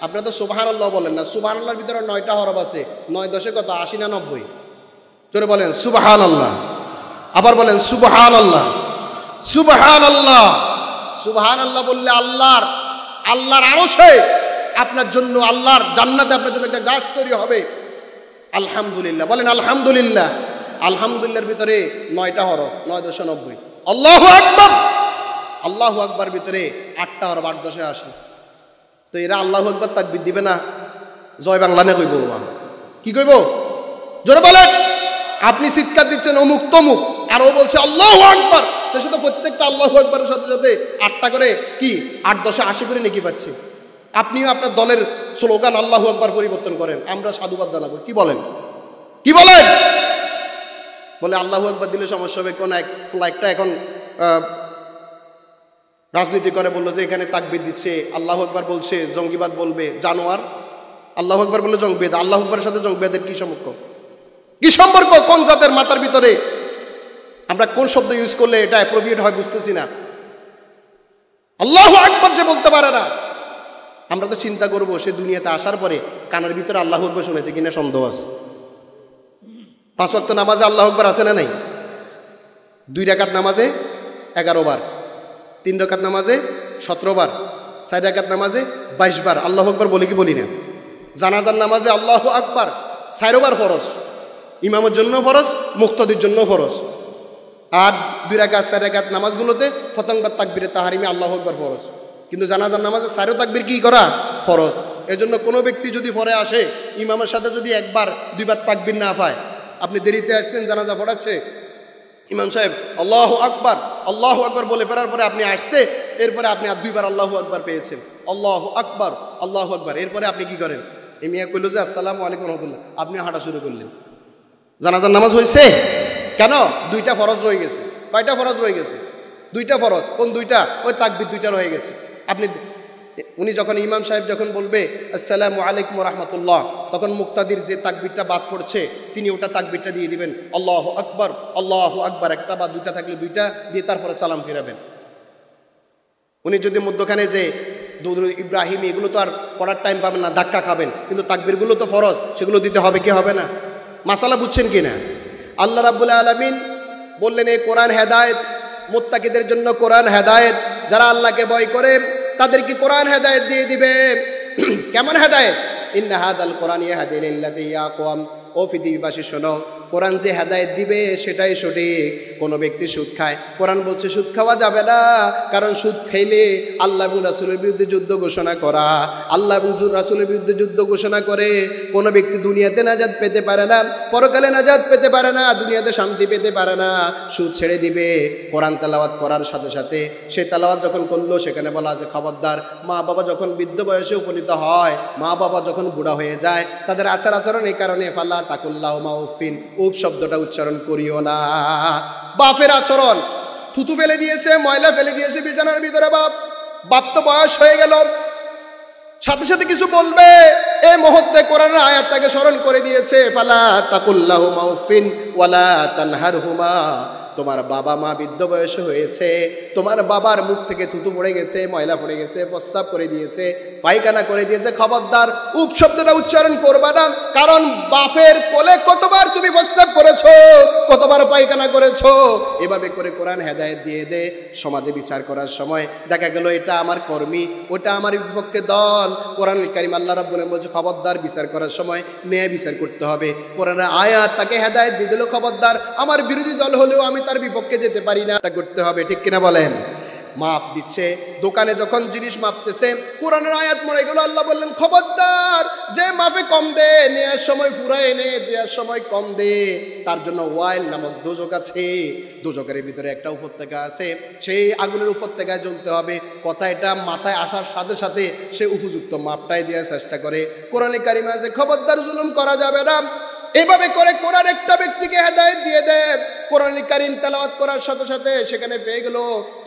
আপনারা তো সুবহানাল্লাহ বলেন না। সুবহানাল্লাহর ভিতরে 9টা হরফ আছে, 9 10 কত? 80 না 90? জোরে বলেন সুবহানাল্লাহ। আবার বলেন সুবহানাল্লাহ, সুবহানাল্লাহ। সুবহানাল্লাহ বললে আল্লাহর আরশে আপনার জন্য, আল্লাহর জান্নাতে আপনার জন্য একটা গাছ তৈরি হবে। আলহামদুলিল্লাহ বলেন আলহামদুলিল্লাহ। আলহামদুলিল্লাহর ভিতরে 9টা হরফ, 9.90। আল্লাহু আকবার, আল্লাহু আকবার ভিতরে 8টা হরফ, 8.80। তো এরা আল্লাহু আকবার তাকবীর দিবে না, জয় বাংলা না কইব? কি কইব? জোরে বলেন। আপনি চিৎকার দিচ্ছেন অমুক তমুক, আর ও বলছে আল্লাহু আকবার, তার সাথে প্রত্যেকটা আল্লাহু আকবারের সাথে সাথে 8টা করে কি 8-10-80 করে নেকি পাচ্ছে। আপনিও আপনার দলের স্লোগান আল্লাহু আকবার পরিবর্তন করেন, আমরা সাধুবাদ জানাবো। কি বলেন? কি বলেন? বলে আল্লাহু আকবার দিলে সমস্যা হবে। কোন এক ফ্লাইটটা এখন রাজনীতি করে, বললো যে এখানে তাকবীর দিচ্ছে, আল্লাহু আকবার বলছে, জঙ্গিবাদ বলবে। জানোয়ার, আল্লাহু আকবার বললে জঙ্গিবাদ, আল্লাহু আকবারের সাথে জঙ্গিবাদের কি সম্পর্ক? কি সম্পর্ক? কোন জাতের মাথার ভিতরে আমরা কোন শব্দ ইউজ করলে এটা অ্যাপ্রোপ্রিয়েট হয় বুঝতেছি না। আল্লাহু আকবার যে বলতে পারে না, আমরা তো চিন্তা করবো সে দুনিয়াতে আসার পরে কানের ভিতরে আল্লাহু আকবার শুনেছে কিনা সন্দেহ আছে। 5 ওয়াক্ত নামাজে আল্লাহু আকবার আছে না নাই? 2 রাকাত নামাজে 11 বার, 3 রাকাত নামাজে 17 বার, 4 রাকাত নামাজে 22 বার আল্লাহু আকবার বলি কি বলি না? জানাজার নামাজে আল্লাহু আকবার 4 বার ফরজ, ইমামের জন্য ফরজ, মুক্তাদির জন্য ফরজ। আর 2 রাকাত 4 রাকাত নামাজগুলোতে ফতংবার তাকবীরে তাহারিমে আল্লাহু আকবার ফরজ। কিন্তু জানাজার নামাজে 4 তাকবীর কি করা ফরজ। এজন্য কোনো ব্যক্তি যদি পরে আসে, ইমামের সাথে যদি 1 বার 2 বার তাকবীর না পায়, আপনি দেরিতে আসছেন, জানাজা পড়াচ্ছে, ইমাম সাহেব আল্লাহু আকবার বলে ফেরার পরে আপনি আসতে, এরপরে আপনি আর 2 বার আল্লাহু আকবার পেয়েছেন, আল্লাহু আকবার। এরপরে আপনি কি করেন? এই মিয়া কইল যে আসসালামু আলাইকুম রাহমাতুল্লাহ, আপনি হাঁটা শুরু করলেন। জানাজার নামাজ হয়েছে কেন? 2টা ফরজ রয়ে গেছে। কয়টা ফরজ রয়ে গেছে? 2টা ফরজ। কোন 2টা? ওই তাকবীর 2টা রয়ে গেছে। আপনি উনি যখন ইমাম সাহেব যখন বলবে আসসালামু আলাইকুম রাহমাতুল্লাহ, তখন মুক্তাদির যে তাকবীরটা বাদ পড়ছে তিনি ওটা তাকবীরটা দিয়ে দিবেন, আল্লাহু আকবার। একটা বা 2টা থাকলে 2টা দিয়ে তারপরে সালাম ফিরাবেন। উনি যদি মধ্যখানে যে দুরূদ ইব্রাহিম এগুলো তো আর পড়ার টাইম পাবেন না, ধাক্কা খাবেন, কিন্তু তাকবীরগুলো তো ফরজ, সেগুলো দিতে হবে কি হবে না? মাসালা বুঝছেন কি না? আল্লাহ রাব্বুল আলামিন বললেন এই কোরআন হেদায়েত, মুত্তাকিদের জন্য কোরআন হেদায়েত। যারা আল্লাহকে ভয় করে তাদেরকে কোরআন হেদায়েত দিয়ে দিবে। কেমন হেদায়েত? ইন্না হাদাল কোরআন ইয়াহদি লিল্লাযী হিয়া আকওয়াম। ও পৃথিবীবাসী শোনো, কোরআন যে হেদায়েত দিবে সেটাই সঠিক। কোনো ব্যক্তি সুদ খায়, কোরআন বলছে সুদ খাওয়া যাবে না, কারণ সুদ খাইলে আল্লাহ এবং রাসূলের বিরুদ্ধে যুদ্ধ ঘোষণা করা। আল্লাহ এবং রাসূলের বিরুদ্ধে যুদ্ধ ঘোষণা করে কোনো ব্যক্তি দুনিয়াতে নাজাত পেতে পারে না, পরকালে নাজাত পেতে পারে না, দুনিয়াতে শান্তি পেতে পারে না। সুদ ছেড়ে দিবে। কোরআন তেলাওয়াত করার সাথে সাথে সে তেলাওয়াত যখন করলো, সেখানে বলা আছে খবরদার, মা বাবা যখন বৃদ্ধ বয়সে উপনীত হয়, মা বাবা যখন বুড়া হয়ে যায়, তাদের আচার আচরণ এই কারণে ফালা তাকুল্লাহুমা উফিন, উফ শব্দটা উচ্চারণ করিও না। বাপের আচরণ, থুতু ফেলে দিয়েছে, ময়লা ফেলে দিয়েছে বিছানার ভিতরে, বাপ তো বয়স হয়ে গেল, সাথে সাথে কিছু বলবে, এই মুহূর্তে কোরআনের আয়াতটাকে স্মরণ করে দিয়েছে, ফালা তাকুল্লাহুমা উফিন ওয়ালা তানহারহুমা। তোমার বাবা মা বৃদ্ধ বয়সে হয়েছে, তোমার বাবার মুখ থেকে থুতু পড়ে গেছে, ময়লা পড়ে গেছে, প্রস্রাব করে দিয়েছে, পায়খানা করে দিয়েছে, খবরদার উপ শব্দটা উচ্চারণ করবা না। কারণ বাপের কোলে কতবার তুমি প্রস্রাব করেছো, কতবার পায়খানা করেছো। এভাবে করে কোরআন হেদায়েত দিয়ে দে। সমাজে বিচার করার সময় দেখা গেল এটা আমার কর্মী, ওটা আমার বিপক্ষে দল, কোরআনুল কারীম আল্লাহ রাব্বুল আলামিন বলছে খবরদার বিচার করার সময় ন্যায় বিচার করতে হবে। কোরআনের আয়াত তাকে হেদায়েত দিয়ে দিল, খবরদার আমার বিরোধী দল হলেও আমি তার বিপক্ষে যেতে পারি না, এটা করতে হবে। ঠিক কিনা বলেন? মাপ দিচ্ছে, দোকানে যখন জিনিস মাপতেছে, কোরআনের আয়াত মরে গেল, আল্লাহ বললেন খবরদার যে মাপে কম দে, নেয়ার সময় ফুরায় এনে দেওয়ার সময় কম দে, তার জন্য ওয়াইল নামক দোজক আছে। দোজকের ভিতরে একটা উপত্যকা আছে, সেই আগুনের উপত্যকায় জ্বলতে হবে। কথা এটা মাথায় আসার সাথে সাথে সে উপযুক্ত মাপটাই দেওয়ার চেষ্টা করে। কোরআনে কারিমে আছে খবরদার জুলুম করা যাবে না। এভাবে করে কোরআন একটা ব্যক্তিকে হেদায়েত দিয়ে দেয়। কোরআন কারীম তেলাওয়াত করার সাথে সাথে সেখানে পেয়ে গেল,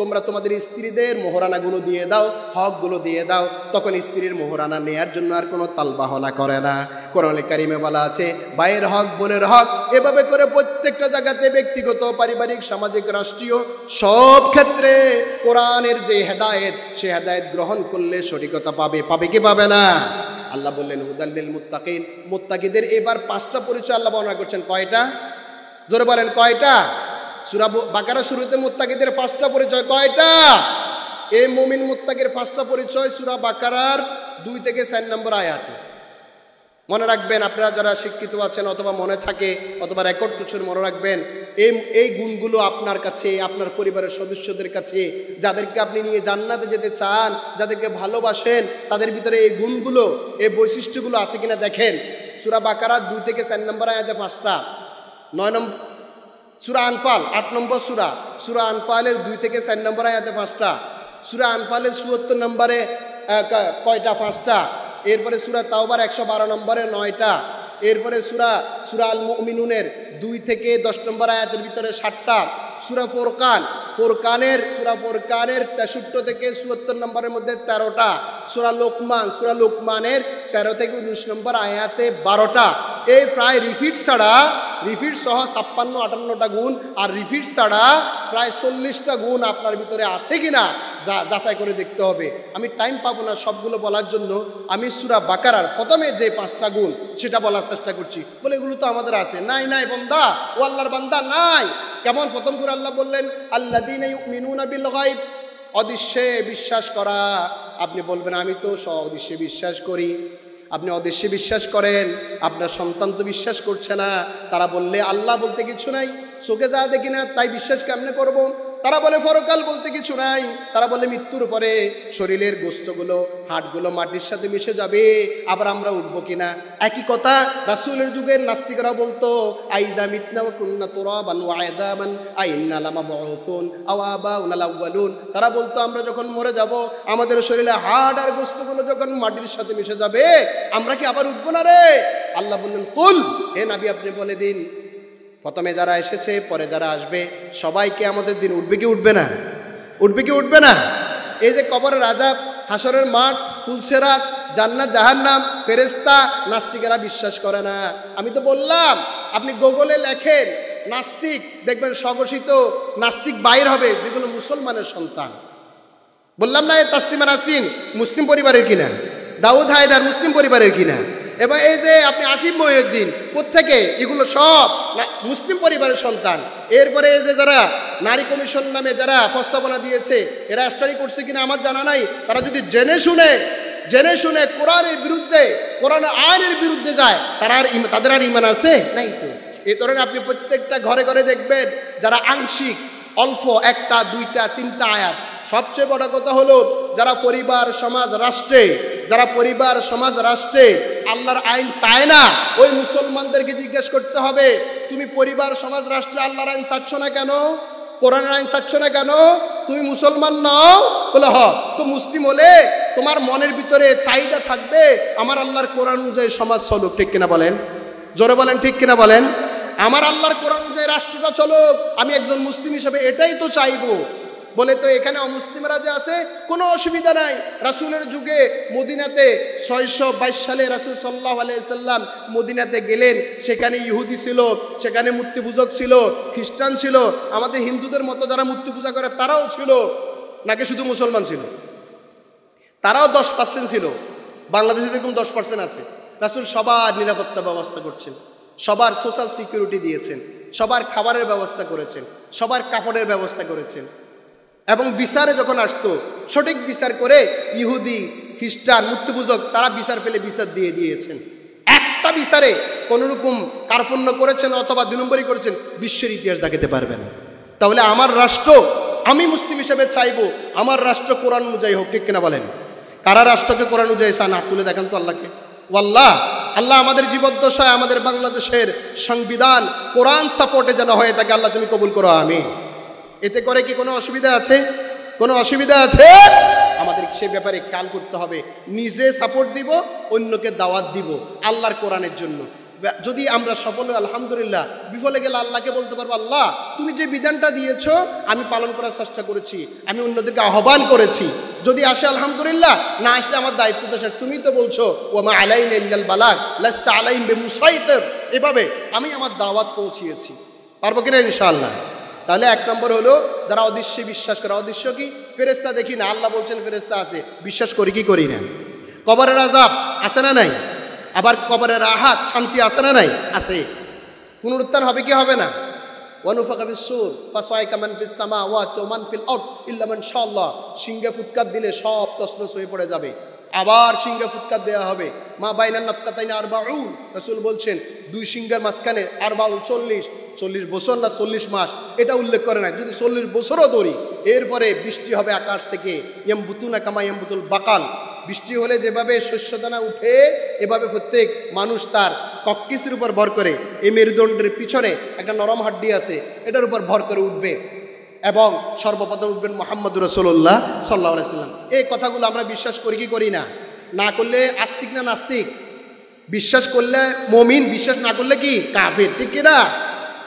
তোমরা তোমাদের স্ত্রীদের মোহরানাগুলো দিয়ে দাও, হকগুলো দিয়ে দাও। তখন স্ত্রীর মোহরানা নেয়ার জন্য আর কোনো তালবাহনা করে না। কোরআন কারীমে বলা আছে ভাইয়ের হক, বোনের হক। এভাবে করে প্রত্যেকটা জায়গাতে ব্যক্তিগত, পারিবারিক, সামাজিক, রাষ্ট্রীয় সব ক্ষেত্রে কোরআনের যে হেদায়েত, সে হেদায়েত গ্রহণ করলে সঠিকতা পাবে। পাবে কি পাবে না? আল্লাহ বললেন হুদাল লিল মুত্তাকিন। মুত্তাকিদের এবার 5টা পরিচয় আল্লাহ বর্ণনা করছেন। কয়টা? জোরে বলেন কয়টা? সূরা বাকারা শুরুতে মুত্তাকিদের 5টা পরিচয় কয়টা? এই মুমিন মুত্তাকির 5টা পরিচয় সূরা বাকারার 2 থেকে 4 নম্বর আয়াতে। মনে রাখবেন, আপনারা যারা শিক্ষিত আছেন অথবা মনে থাকে অথবা রেকর্ড করছেন, মনে রাখবেন এই গুণগুলো আপনার কাছে, আপনার পরিবারের সদস্যদের কাছে, যাদেরকে আপনি নিয়ে জান্নাতে যেতে চান, যাদেরকে ভালোবাসেন, তাদের ভিতরে এই গুণগুলো, এই বৈশিষ্ট্যগুলো আছে কিনা দেখেন। সূরা বাকারা 2 থেকে 4 নম্বর আয়াতে 5টা, 9 নম্বর সূরা আনফাল 8 নম্বর সূরা আনফালের 2 থেকে 4 নম্বর আয়াতে 5টা, সূরা আনফালের 74 নম্বরে কয়টা? 5টা। এরপরে সূরা তাওবার 112 নম্বরে 9টা। এরপরে সূরা আল মুমিনুনের 2 থেকে 10 নম্বর আয়াতের ভিতরে 7টা। সূরা ফুরকানের 63 থেকে 74 নম্বরের মধ্যে 13টা। সূরা লোকমানের 13 থেকে 19 নম্বর আয়াতে 12টা। এই প্রায় রিপিট সহ 56-58টা গুণ, আর রিপিট ছাড়া প্রায় 40টা গুণ আপনার ভিতরে আছে কিনা যাচাই করে দেখতে হবে। আমি টাইম পাবো না সবগুলো বলার জন্য। আমি সূরা বাকারার প্রথমে যে 5টা গুণ সেটা বলার চেষ্টা করছি। বলে এগুলো তো আমাদের আছে। নাই বান্দা, ও আল্লাহর বান্দা নাই। কেমন? প্রথম করে আল্লাহ বললেন আল্লাযীনা ইউমিনুনা বিল গায়ব, অদৃশ্যে বিশ্বাস করা। আপনি বলবেন আমি তো অদৃশ্যে বিশ্বাস করি। আপনি অদৃশ্যে বিশ্বাস করেন, আপনার সন্তান তো বিশ্বাস করছে না। তারা বললে আল্লাহ বলতে কিছু নাই, চোখে যা দেখি না তাই বিশ্বাস কেমনে করব? তারা বলে পরকাল বলতে কিছু নাই। তারা বলে মৃত্যুর পরে শরীরের গোশতগুলো, হাড়গুলো মাটির সাথে মিশে যাবে, আবার আমরা উঠবো কিনা। একই কথা রাসূলের যুগের নাস্তিকরা বলতো আইদা মিতনা ওয়া কুন্না তুরাবান ওয়া আযাবান আইন্না লামাবউতুন আও আবাউনাল আউয়ালুন। তারা বলতো আমরা যখন মরে যাব, আমাদের শরীরে হাড় আর গোশতগুলো যখন মাটির সাথে মিশে যাবে, আমরা কি আবার উঠবো না রে? আল্লাহ বললেন কুল, হে নবী আপনি বলে দিন, প্রথমে যারা এসেছে পরে যারা আসবে সবাইকে আমাদের দিন উঠবে কি উঠবে না? উঠবে কি উঠবে না? এই যে কবরের আযাব, হাসরের মাঠ, ফুলসেরাত, জান্নাত জাহান্নাম, ফেরেশতা, নাস্তিকেরা বিশ্বাস করে না। আমি তো বললাম, আপনি গুগলে লেখেন নাস্তিক, দেখবেন স্বঘোষিত নাস্তিক বাইর হবে যেগুলো মুসলমানের সন্তান। বললাম না, এই তাসলিমা নাসরিন মুসলিম পরিবারের কিনা, দাউদ হায়দার মুসলিম পরিবারের কিনা, এবার এই যে আপনি আসিফ মহিউদ্দিন কোত্থেকে, এগুলো সব মুসলিম পরিবারের সন্তান। এরপরে এই যে যারা নারী কমিশন নামে যারা প্রস্তাবনা দিয়েছে, এরা স্টাডি করছে কিনা আমার জানা নাই। তারা যদি জেনে শুনে কোরআনের বিরুদ্ধে, কোরআনের আইনের বিরুদ্ধে যায়, তাদের আর ঈমান আছে নাই তো। এই ধরনের আপনি প্রত্যেকটা ঘরে ঘরে দেখবেন যারা আংশিক, অল্প 1টা 2টা 3টা আয়াত। সবচেয়ে বড় কথা হলো যারা পরিবার সমাজ রাষ্ট্রে আল্লাহর আইন চায় না, ওই মুসলমানদেরকে জিজ্ঞেস করতে হবে তুমি পরিবার সমাজ রাষ্ট্রে আল্লাহর আইন চাচ্ছ না কেন? কোরআনের আইন চাচ্ছ না কেন? তুমি মুসলমান নও? বলে হ। তো মুসলিম হলে তোমার মনের ভিতরে চাহিদা থাকবে আমার আল্লাহর কোরআন অনুযায়ী সমাজ চলুক, ঠিক কিনা বলেন? জোরে বলেন ঠিক কিনা বলেন? আমার আল্লাহর কোরআন অনুযায়ী রাষ্ট্রটা চলুক, আমি একজন মুসলিম হিসেবে এটাই তো চাইবো। বলে তো এখানে অমুসলিমরা যে আছে কোনো অসুবিধা নাই। রাসূলের যুগে মদিনাতে 622 সালে রাসূল সাল্লাল্লাহু আলাইহি সাল্লাম মদিনাতে গেলেন, সেখানে ইহুদি ছিল, সেখানে মূর্তি পূজক ছিল, খ্রিস্টান ছিল, আমাদের হিন্দুদের মতো যারা মূর্তি পূজা করে তারাও ছিল, নাকি শুধু মুসলমান ছিল? তারাও 10% ছিল। বাংলাদেশে যেরকম 10% আছে। রাসূল সবার নিরাপত্তা ব্যবস্থা করছেন, সবার সোশ্যাল সিকিউরিটি দিয়েছেন, সবার খাবারের ব্যবস্থা করেছেন, সবার কাপড়ের ব্যবস্থা করেছেন। এবং বিচারে যখন আসতো সঠিক বিচার করে ইহুদি, খ্রিস্টান, মূর্তিপূজক তারা বিচার ফেলে বিচার দিয়ে দিয়েছেন। একটা বিচারে কোনোরকম কার্পণ্য করেছেন অথবা 2 নম্বরই করেছেন, বিশ্বের ইতিহাস দেখাতে পারবেন। তাহলে আমার রাষ্ট্র, আমি মুসলিম হিসেবে চাইবো আমার রাষ্ট্র কোরআন অনুযায়ী হোক, ঠিক কিনা বলেন? কারা রাষ্ট্রকে কোরআন অনুযায়ী চান? হাত তুলে দেখেন তো আল্লাহকে। আল্লাহ আমাদের জীবদ্দশায় আমাদের বাংলাদেশের সংবিধান কোরআন সাপোর্টে যেন হয়ে থাকে, আল্লাহ তুমি কবুল করো, আমিন। এতে করে কি কোনো অসুবিধা আছে? কোনো অসুবিধা আছে? আমাদের সে ব্যাপারে খেয়াল করতে হবে। নিজে সাপোর্ট দিব, অন্যকে দাওয়াত দিব আল্লাহর কোরআনের জন্য। যদি আমরা সফল হই আলহামদুলিল্লাহ, বিফলে গেলে আল্লাহকে বলতে পারবো আল্লাহ তুমি যে বিধানটা দিয়েছো আমি পালন করার চেষ্টা করেছি, আমি অন্যদেরকে আহ্বান করেছি। যদি আসে আলহামদুলিল্লাহ, না আসলে আমার দায়িত্ব তো শেষ। তুমি তো বলছো ওমা আলাইনা ইল্লাল বালাগ লাস্তা আলাইহিম বিমুসাইতির, এভাবে আমি আমার দাওয়াত পৌঁছিয়েছি। পারবো কিনা ইনশাআল্লাহ? তাহলে 1 নম্বর হলো যারা অদৃশ্যে বিশ্বাস করে। অদৃশ্য কি? ফেরেশতা দেখি না, আল্লাহ বলছেন ফেরেশতা আছে, বিশ্বাস করি কি করি না? কবরের আযাব আছে না নাই? আবার কবরের রাহাত শান্তি আছে না নাই? আছে। পুনরুত্থান হবে কি হবে না? ওয়ানুফাকা ফিস-সূর ফাসায়কা মান ফিস সামাওয়াতি ওয়া মান ফিল আরদ ইল্লা মান শাআল্লাহ। সিংহে ফুৎকার দিলে সব তছনছ হয়ে পড়ে যাবে। আবার সিংহে ফুৎকার দেওয়া হবে। মা বাইনান নাফকাতাইন 40, রাসূল বলছেন দুই সিংহের মাঝখানে 40 40 বছর না 40 মাস, এটা উল্লেখ করে না। যদি 40 বছরও ধরি, এরপরে বৃষ্টি হবে আকাশ থেকে। ইয়ামবুতুনা কামা ইয়ামবুতুল বাকাল, বৃষ্টি হলে যেভাবে শস্যদানা উঠে, এভাবে প্রত্যেক মানুষ তার কক্কিসের উপর ভর করে, এই মেরুদণ্ডের পিছনে একটা নরম হাড্ডি আছে, এটার উপর ভর করে উঠবে এবং সর্বপ্রথম উঠবেন মুহাম্মদুর রাসূলুল্লাহ সাল্লাল্লাহু আলাইহি ওয়াসাল্লাম। এই কথাগুলো আমরা বিশ্বাস করি কি করি না? না করলে আস্তিক না নাস্তিক? বিশ্বাস করলে মুমিন, বিশ্বাস না করলে কি কাফির, ঠিক কি না?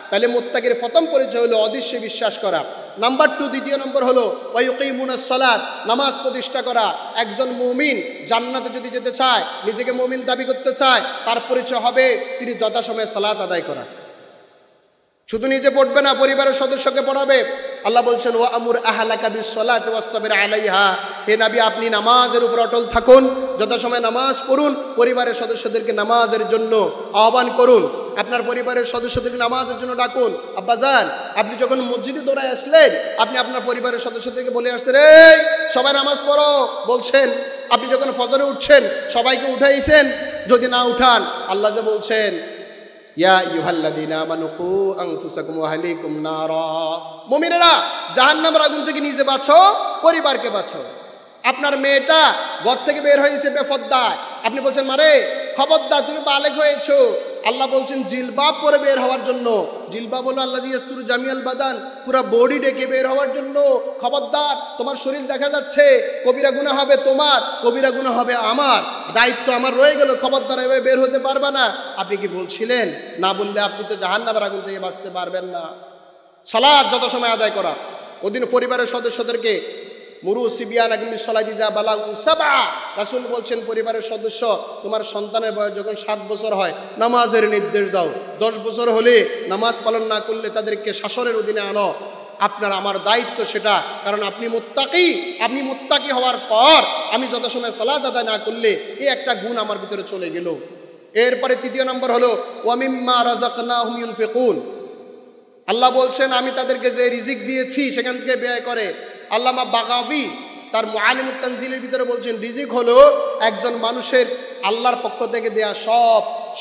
তাহলে মুত্তাকির প্রথম পরিচয় হলো অদৃশ্যে বিশ্বাস করা। নাম্বার 2, দ্বিতীয় নম্বর হলো ওয়ায়ুকিমুনাস সালাত, নামাজ প্রতিষ্ঠা করা। একজন মুমিন জান্নাতে যদি যেতে চায়, নিজেকে মুমিন দাবি করতে চায়, তার পরিচয় হবে তিনি যথাসময়ে সালাত আদায় করা। শুধু নিজে পড়বে না, পরিবারের সদস্যকে পড়াবে। আল্লাহ বলছেন ওয়া আমুর আহলাকা বিস-সালাতি ওয়াসতাবির আলাইহা, হে নবী আপনি নামাজের উপর অটল থাকুন, যথাসময়ে নামাজ পড়ুন, পরিবারের সদস্যদেরকে নামাজের জন্য আহ্বান করুন, আপনার পরিবারের সদস্যদেরকে নামাজের জন্য ডাকুন। আব্বাজান, আপনি যখন মসজিদে দৌড়ায় আসলেন, আপনি আপনার পরিবারের সদস্যদেরকে বলে আসছেন এই সবাই নামাজ পড়ো বলছেন। আপনি যখন ফজরে উঠছেন, সবাইকে উঠাইছেন। যদি না উঠান, আল্লাহ যে বলছেন ইয়া আইয়ুহাল্লাযীনা আমানু কু আনফুসাকুম ওয়া আহলিকুম নারা, মুমিনেরা জাহান্নামের আগুন থেকে নিজে বাঁচো, পরিবারকে বাঁচো। আপনার মেয়েটা ঘর থেকে বের হয়েছে বেপর্দা, আপনি বলছেন মারে খবরদার তুমি বালেগ হয়েছো। আল্লাহ বলছেন জিলবাব পরে বের হওয়ার জন্য। জিলবাব হলো আল্লাযী ইয়াসতুরু জামিআল বাদান, পুরো বডি ঢেকে বের হওয়ার জন্য। খবরদার, তোমার শরীর দেখা যাচ্ছে, কবিরা গুনাহ হবে তোমার, কবিরা গুনাহ হবে আমার, দায়িত্ব আমার রয়ে গেল, খবরদার এভাবে বের হতে পারবা না। আপনি কি বলছিলেন? না বললে আপনি তো জাহান্নামের আগুন থেকে বাঁচতে পারবেন না। সালাত যত সময় আদায় করা। ওদিন পরিবারের সদস্যদেরকে মুরু সিবিয়ান আকিমিস সালাতি যা বালাগু সাবআ, রাসূল বলছেন পরিবারের সদস্য তোমার সন্তানের বয়স যখন 7 বছর হয়, নামাজের নির্দেশ দাও। 10 বছর হলে নামাজ পালন না করলে তাদেরকে শাসনের অধীনে আনো। আপনার আমার দায়িত্ব সেটা, কারণ আপনি মুত্তাকি। আপনি মুত্তাকি হওয়ার পর আমি যত সময় সালাত আদায় না করলে এই একটা গুণ আমার ভিতরে চলে গেল। এরপরে তৃতীয় নম্বর হলো ওয়া মিম্মা রাযাকনাহুম ইউনফিকুন, আল্লাহ বলছেন আমি তাদেরকে যে রিজিক দিয়েছি সেখান থেকে ব্যয় করে। আল্লামা বাগাবী তার মুআলিমুত তানজিলের ভিতরে বলছেন রিজিক হলো একজন মানুষের আল্লাহর পক্ষ থেকে দেয়া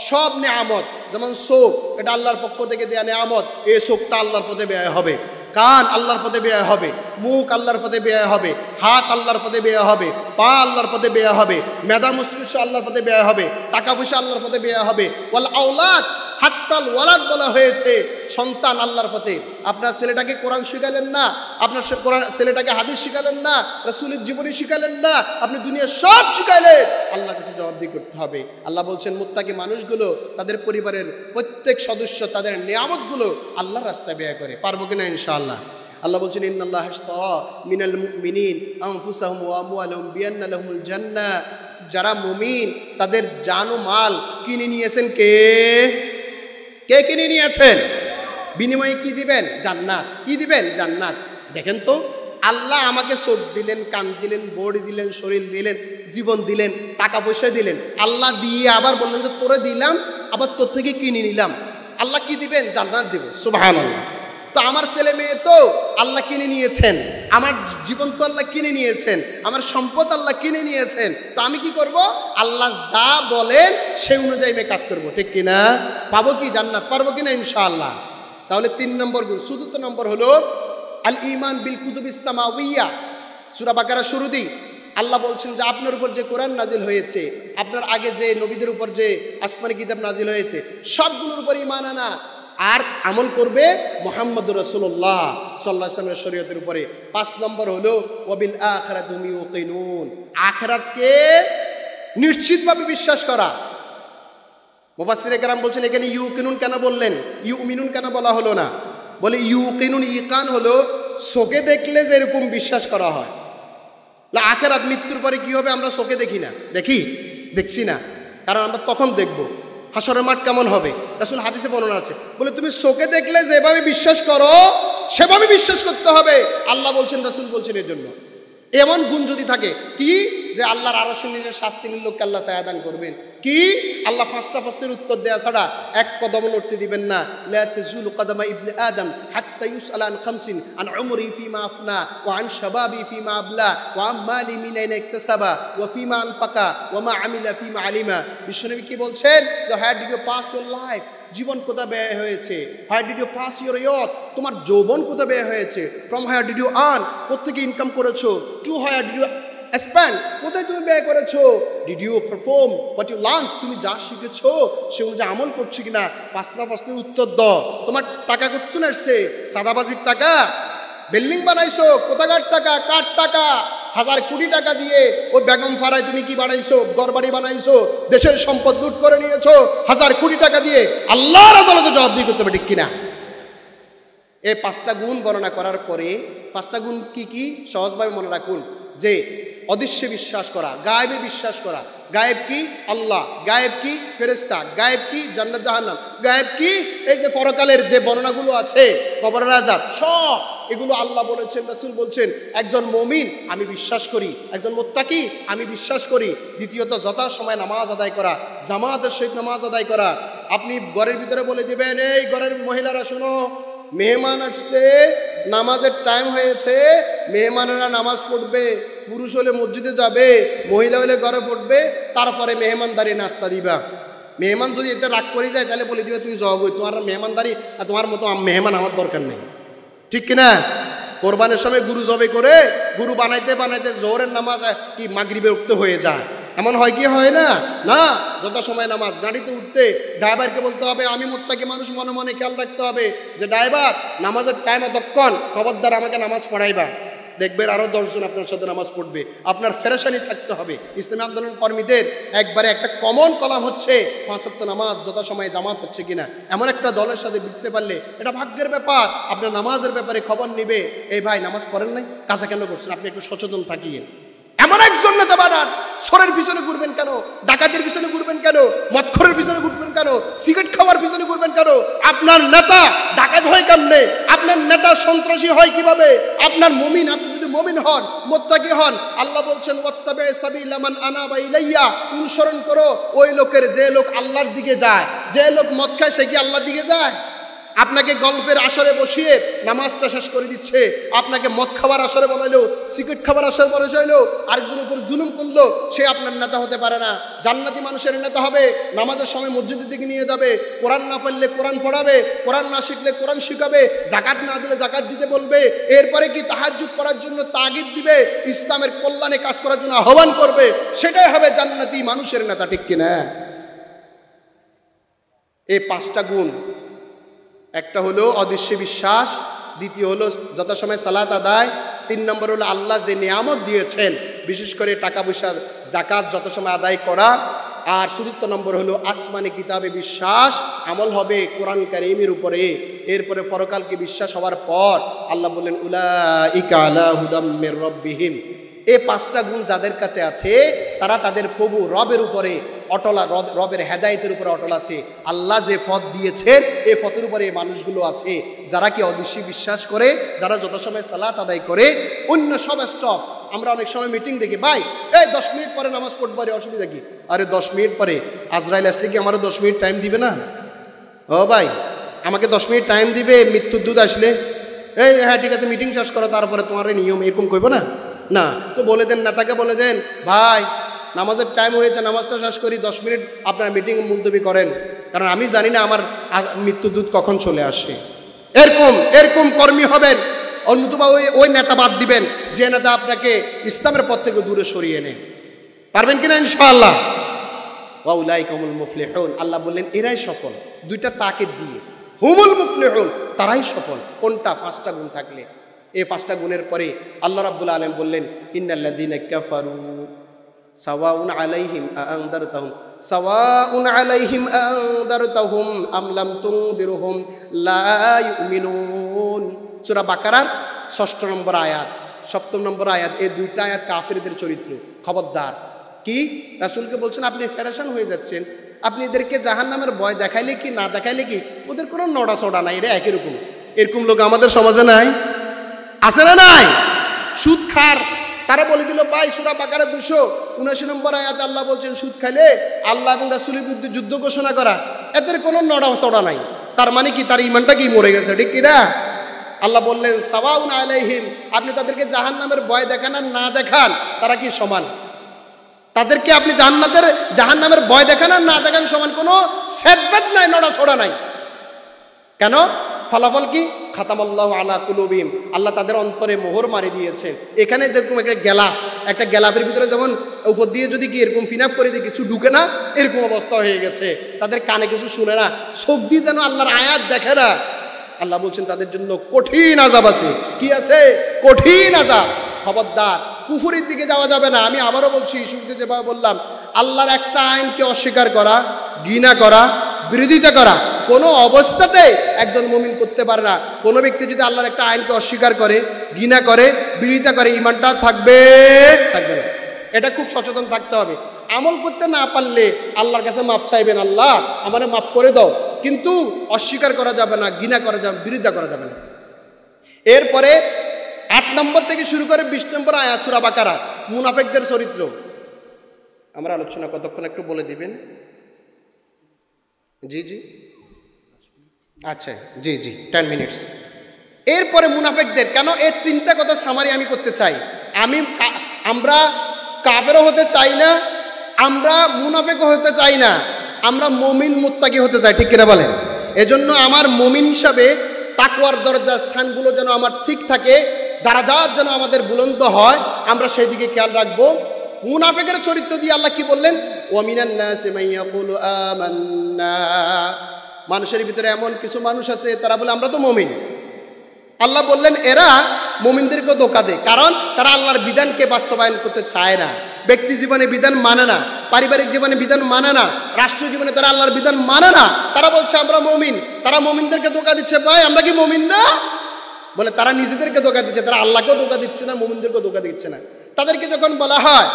সব নেয়ামত। যেমন চোখ, এটা আল্লাহর পক্ষ থেকে দেয়া নেয়ামত, এই চোখটা আল্লাহর পথে ব্যয় হবে। কান আল্লাহর পথে ব্যয় হবে, মুখ আল্লাহর পথে ব্যয় হবে, হাত আল্লাহর পথে ব্যয় হবে, পা আল্লাহর পথে ব্যয় হবে, মেধা মস্তিষ্ক আল্লাহর পথে ব্যয় হবে, টাকা পয়সা আল্লাহর পথে ব্যয় হবে। ওয়াল আওলাদ, হাত্তাল ওয়ালাদ বলা হয়েছে, সন্তান আল্লাহর পথে। আপনার ছেলেটাকে কোরআন শিখালেন না, আপনার ছেলেটাকে হাদিস শিখালেন না, রাসূলের জীবনী শিখালেন না, আপনি দুনিয়ার সব শিখাইলেন, আল্লাহর কাছে জবাবদিহি করতে হবে। আল্লাহ বলছেন মুত্তাকি মানুষগুলো তাদের পরিবারের প্রত্যেক সদস্য তাদের নিয়ামতগুলো আল্লাহর রাস্তায় ব্যয় করে। পারবো কিনা ইনশাআল্লাহ? আল্লাহ বলছেন ইন্নাল্লাহা ইশতারা মিনাল মুমিনিন আনফুসাহুম ওয়া আমওয়ালাহুম বিআন্না লাহুমুল জান্নাহ, যারা মুমিন তাদের জান ও মাল কিনে নিয়েছেন। কে কিনে নিয়েছেন? বিনিময়ে কি দিবেন? জান্নাত। কি দিবেন? জান্নাত। দেখেন তো, আল্লাহ আমাকে চোখ দিলেন, কান দিলেন, বডি দিলেন, শরীর দিলেন, জীবন দিলেন, টাকা পয়সা দিলেন। আল্লাহ দিয়ে আবার বললেন যে তোরে দিলাম, আবার তোর থেকে কিনে নিলাম। আল্লাহ কি দিবেন? জান্নাত দিব। সুবহানাল্লাহ। তো আমার ছেলে মেয়ে তো আল্লাহ কিনে নিয়েছেন, আমার জীবন তো আল্লাহ কিনে নিয়েছেন, আমার সম্পদ আল্লাহ কিনে নিয়েছেন। তো আমি কি করব? আল্লাহ যা বলেন সেই অনুযায়ী আমি কাজ করব, ঠিক কিনা? পাবো কি জান্নাত? পারবো কিনা ইনশাআল্লাহ? তাহলে 3 নম্বর গুণ। চতুর্থ নম্বর হলো আল ঈমান বিল কুতুবিস সামাউইয়া। সূরা বাকারা শুরুতেই আল্লাহ বলছেন যে আপনার উপর যে কোরআন নাজিল হয়েছে, আপনার আগে যে নবীদের উপর যে আসমানি কিতাব নাজিল হয়েছে, সবগুলোর উপর ঈমান আনা আর আমল করবে মুহাম্মদুর রাসূলুল্লাহ সাল্লাল্লাহু আলাইহি ওয়াসাল্লামের শরীয়তের উপরে। 5 নম্বর হলো ওয়াবিল আখিরাতি হুম ইউকিনুন, আখিরাতকে নিশ্চিতভাবে বিশ্বাস করা। মুফাসসিরে কেরাম বলছেন এখানে ইউকিনুন কেন বললেন, ইউমিনুন কেন বলা হলো না? বলে ইউকিনুন, ইকান হলো চোখে দেখলে যে এরকম বিশ্বাস করা হয়। আখিরাত মৃত্যুর পরে কি হবে আমরা চোখে দেখি না, দেখছি না, কারণ আমরা তখন দেখব হাসরের মাঠ কেমন হবে। রাসূল হাদিসে বর্ণনা আছে, বলে তুমি চোখে দেখলে যেভাবে বিশ্বাস করো সেভাবে বিশ্বাস করতে হবে। আল্লাহ বলছেন, রাসূল বলছেন। এর জন্য এমন গুণ যদি থাকে, কি যে আল্লাহর আরশের নিচে 7 শ্রেণীর লোককে আল্লাহ ছায়া দান করবেন। কি? আল্লাহ পাঁচটা প্রশ্নের উত্তর দেয়া ছাড়া এক কদম নড়তে দিবেন না। লা তাজুলু কদমা ইবনে আদম হাত্তা ইউসআলা আন খামসিন, আন উমরি ফিমা আফনা, ওয়া আন শাবাবি ফিমা আবলা, ওয়া আন মালি মিন আইনা ইকতাসাবা, ওয়া ফিমা আনফাকা, ওয়া মা আমিলা ফিমা আলিমা। বিশ্বনবী কি বলছেন? How did you pass your life? জীবন কোথা ব্যয় হয়েছে? How did you pass your youth? তোমার যৌবন কোথা ব্যয় হয়েছে? From how did you earn? কোত্থেকে ইনকাম করেছো? To how did you spend? কোথায় তুমি ব্যয় করেছো? Did you perform what you learn? তুমি যা শিখেছো সে অনুযায়ী আমল করছো কিনা? পাঁচটা প্রশ্নের উত্তর দাও। তোমার টাকা কোত্থেকে আসছে? সাদাবাজির টাকা? বিল্ডিং বানাইছো? কোথাকার টাকা? কার টাকা? 1000 কোটি টাকা দিয়ে ওই বেগম ফারায় তুমি কি বানাইছো? ঘরবাড়ি বানাইছো? দেশের সম্পদ লুট করে নিয়েছো 1000 কোটি টাকা দিয়ে। আল্লাহর আদালতে জবাবদিহি করতে হবে, ঠিক কিনা? এই 5টা গুণ বর্ণনা করার পরে 5টা গুণ কি কি সহজভাবে মনে রাখুন। যে অদৃশ্যে বিশ্বাস করা, গায়েবে বিশ্বাস করা। গায়েব কি? আল্লাহ। গায়েব কি? ফেরেশতা। গায়েব কি? জান্নাত জাহান্নাম। গায়েব কি? এই যে পরকালের যে বর্ণনাগুলো আছে, কবরের আযাব, সব এগুলো আল্লাহ বলেছেন, রাসূল বলছেন। একজন মুমিন আমি বিশ্বাস করি, একজন মুত্তাকি আমি বিশ্বাস করি। দ্বিতীয়ত যথাসময়ে নামাজ আদায় করা, জামাতের সহিত নামাজ আদায় করা। আপনি ঘরের ভিতরে বলে দিবেন, এই ঘরের মহিলারা শোনো, মেহমান আসছে, নামাজের টাইম হয়েছে, মেহমানেরা নামাজ পড়বে। পুরুষ হলে মসজিদে যাবে, মহিলা হলে ঘরে পড়বে, তারপরে মেহমানদারি নাস্তা দিবা। মেহমান যদি এতে রাগ করে যায় তাহলে বলে দিবে তুমি জগই, তোমার মেহমানদারি আর তোমার মতো মেহমান আমার দরকার নেই, ঠিক কিনা? কোরবানের সময় গুরু জবে করে গুরু বানাইতে বানাইতে জোহরের নামাজ কি মাগরিবে উঠতে হয়ে যায়, এমন হয় কি? হয় না। না, যথাসময় নামাজ। গাড়িতে উঠতে ড্রাইভারকে বলতে হবে, আমি মুত্তাকি মানুষ, মনে মনে খেয়াল রাখতে হবে যে ড্রাইভার নামাজের টাইম এতক্ষণ, খবরদার আমাকে নামাজ পড়াইবা। দেখবেন আরও 10 জন আপনার সাথে নামাজ পড়বে। আপনার ফেরেশানি থাকতে হবে। ইসলামী আন্দোলন কর্মীদের একবারে একটা কমন কলাম হচ্ছে 5 ওয়াক্ত নামাজ যথাসময়ে জামাত হচ্ছে কিনা। এমন একটা দলের সাথে বিড়তে পারলে এটা ভাগ্যের ব্যাপার। আপনার নামাজের ব্যাপারে খবর নিবে, এই ভাই নামাজ পড়েন নাই, কাজা কেন করছেন? আপনি একটু সচেতন থাকিয়ে। এমন একজন নেতা বানান, সোরের পিছনে ঘুরবেন কেন? ডাকাতের পিছনে ঘুরবেন কেন? মদখোরের পিছনে ঘুরবেন কেন? সিগারেট খাওয়ার পিছনে ঘুরবেন কেন? আপনার নেতা ডাকাত হয় কেমনে? আপনার নেতা সন্ত্রাসী হয় কিভাবে? আপনার মুমিন, আপনি যদি মুমিন হন, মুত্তাকি হন, আল্লাহ বলছেন ওয়াত্তাবি সাবিলা মান আনাবা ইলাইয়া, অনুসরণ করো ওই লোকের যে লোক আল্লাহর দিকে যায়। যে লোক মদ খায় সে কি আল্লাহর দিকে যায়? আপনাকে গল্পের আসরে বসিয়ে নামাজটা শেষ করে দিচ্ছে, আপনাকে মদ খাবার আসরে বলাইলো, সিগারেট খাবার আসরে বসাইলো, আরেকজনের উপর জুলুম করলো, সে আপনার নেতা হতে পারে না। জান্নাতি মানুষের নেতা হবে, নামাজের সময় মসজিদের দিকে নিয়ে যাবে, কোরআন না পড়লে কোরআন পড়াবে, কোরআন না শিখলে কোরআন শিখাবে, জাকাত না দিলে জাকাত দিতে বলবে, এরপরে কি তাহাজ্জুদ করার জন্য তাগিদ দিবে, ইসলামের কল্যাণে কাজ করার জন্য আহ্বান করবে। সেটাই হবে জান্নাতি মানুষের নেতা, ঠিক কিনা? এই 5টা গুণ, একটা হলো অদৃশ্যে বিশ্বাস, দ্বিতীয় হলো যথাসময়ে সালাত আদায়, 3 নম্বর হলো আল্লাহ যে নিয়ামত দিয়েছেন বিশেষ করে টাকা পয়সা জাকাত যথাসময়ে আদায় করা, আর 4 নম্বর হলো আসমানি কিতাবে বিশ্বাস, আমল হবে কোরআন কারীমের উপরে। এরপরে পরকালকে বিশ্বাস হওয়ার পর আল্লাহ বললেন উলাইকা আলা হুদাম মির রাব্বিহিম। এই 5টা গুণ যাদের কাছে আছে তারা তাদের প্রভু রবের উপরে অটলা, রবের হেদায়েতের উপরে অটল আছে। আল্লাহ যে পথ দিয়েছেন এই পথের উপরে এই মানুষগুলো আছে যারা কি অদৃশ্যে বিশ্বাস করে, যারা যথাসময়ে সালাত আদায় করে। অন্য সব স্টপ, আমরা অনেক সময় মিটিং দেখি, ভাই এই 10 মিনিট পরে নামাজ পড়বো, আরে অসুবিধা কি? আরে 10 মিনিট পরে আজরাইল আসলে কি আমারও 10 মিনিট টাইম দিবে না? ও ভাই, আমাকে 10 মিনিট টাইম দিবে মৃত্যুর দূত আসলে? এই হ্যাঁ ঠিক আছে, মিটিং শেষ করো, তারপরে তোমার নিয়ম, এরকম কইব না? না, তো বলে দেন, নেতাকে বলে দেন, ভাই নামাজের টাইম হয়েছে, নামাজটা শেষ করি, 10 মিনিট আপনার মিটিং মুলতবি করেন, কারণ আমি জানি না আমার মৃত্যুদূত কখন চলে আসে। এরকম কর্মী হবেন। অন্যতম ওই নেতা বাদ দিবেন যে নেতা আপনাকে ইসলামের পথ থেকে দূরে সরিয়ে এনে। পারবেন কিনা ইনশাআল্লাহ? ওয়া উলাইকাহুমুল মুফলিহুন, আল্লাহ বললেন এরাই সফল। 2টা তাকিদ দিয়ে, হুমুল মুফলিহুন, তারাই সফল। কোনটা? 5টা গুণ থাকলে। এই 5টা গুণের পরে আল্লাহ রাব্বুল আলামিন বললেন ইন্নাল্লাযীনা কাফারু সাওয়াউন আলাইহিম আনদারতাহুম সাওয়াউন আলাইহিম আনদারতাহুম আম লাম তুনদিরহুম লা ইউমিনুন। সূরা বাকারার 6 নম্বর আয়াত, 7 নম্বর আয়াত। এই 2টা আয়াত কাফেরদের চরিত্র। খবরদার। কি? রাসূলকে বলছেন আপনি ফেরেশান হয়ে যাচ্ছেন, আপনি এদেরকে জাহান্নামের ভয় দেখাইলে কি না দেখাইলে কি, ওদের কোনো নড়াচড়া নাই, এরা একই রকম। এরকম লোক আমাদের সমাজে নাই? আছে না নাই? সুদ খার, তারা বলে দিল ভাই সূরা বাকারা 279 নম্বর আয়াতে আল্লাহ বলছেন সুদ খাইলে আল্লাহ এবং রাসূলের বিরুদ্ধে যুদ্ধ ঘোষণা করা, এদের কোনো নড়াচড়া নাই। তার মানে কি তার ঈমানটা কি মরে গেছে, ঠিক কি না? আল্লাহ বললেন সাওয়াউন আলাইহিম, আপনি তাদেরকে জাহান্নামের ভয় দেখান আর না দেখান তারা কি সমান? তাদেরকে আপনি জাহান্নামের ভয় দেখান আর না দেখান সমান, কোনো সেটব্যাক নাই, নড়াচড়া নাই। কেন? ফলাফল কি? খাতামাল্লাহু আলা কুলুবিহিম, আল্লাহ তাদের অন্তরে মোহর মারি দিয়েছেন। এখানে যেরকম একটা গ্যালাপের ভিতরে যেমন উপর দিয়ে যদি কি এরকম ফিনাপ করে দিয়ে কিছু ঢুকে না, এরকম অবস্থা হয়ে গেছে। তাদের কানে কিছু শুনে না, চোখ দিয়ে যেন আল্লাহর আয়াত দেখে না। আল্লাহ বলছেন তাদের জন্য কঠিন আযাব আছে। কি আছে? কঠিন আযাব। খবরদার কুফরির দিকে যাওয়া যাবে না। আমি আবারও বলছি, শুরুতে যেভাবে বললাম, আল্লাহর একটা আইনকে অস্বীকার করা, ঘৃণা করা, বিরোধিতা করা কোনো অবস্থাতে একজন মুমিন করতে পারে না। কোনো ব্যক্তি যদি আল্লাহর একটা আইনকে অস্বীকার করে, ঘৃণা করে, বিরোধিতা করে, ঈমানটা থাকবে না। এটা খুব সচেতন থাকতে হবে। আমল করতে না পারলে আল্লাহর কাছে মাপ চাইবেন, আল্লাহ আমারে মাপ করে দাও, কিন্তু অস্বীকার করা যাবে না, ঘৃণা করা যাবে, বিরোধিতা করা যাবে না। এরপরে 8 নম্বর থেকে শুরু করে 20 নম্বর আয়াত সূরা বাকারা, মুনাফিকদের চরিত্র আমরা আলোচনা কতক্ষণ একটু বলে দিবেন? জি আচ্ছা, জি 10 মিনিটস। এরপরে মুনাফিকদের, কেন এই 3টা কথা সামারি আমি করতে চাই। আমরা কাফেরও হতে চাই না, আমরা মুনাফিকও হতে চাই না, আমরা মুমিন মুত্তাকি হতে চাই, ঠিক কিনা বলেন? এজন্য আমার মুমিন হিসাবে তাকওয়ার দরজা স্থানগুলো যেন আমার ঠিক থাকে, দারাজাত যেন আমাদের বুলন্দ হয়, আমরা সেই দিকে খেয়াল রাখবো। মুনাফিকের চরিত্র দিয়ে আল্লাহ কি বললেন? ওয়া মিনান নাসি মান ইয়াকুলু আমান্না, মানুষের ভিতরে এমন কিছু মানুষ আছে তারা বলে আমরা তো মুমিন। আল্লাহ বললেন এরা মুমিনদেরকে ধোঁকা দেয়, কারণ তারা আল্লাহর বিধানকে বাস্তবায়ন করতে চায় না। ব্যক্তি জীবনে বিধান মানে না, পারিবারিক জীবনে বিধান মানে না, রাষ্ট্রীয় জীবনে তারা আল্লাহর বিধান মানে না। তারা বলছে আমরা মুমিন, তারা মুমিনদেরকে ধোঁকা দিচ্ছে। ভাই আমরা কি মুমিন না? বলে তারা নিজেদেরকে ধোঁকা দিচ্ছে, তারা আল্লাহকেও ধোঁকা দিচ্ছে না, মুমিনদেরকেও ধোঁকা দিচ্ছে না। তাদেরকে যখন বলা হয়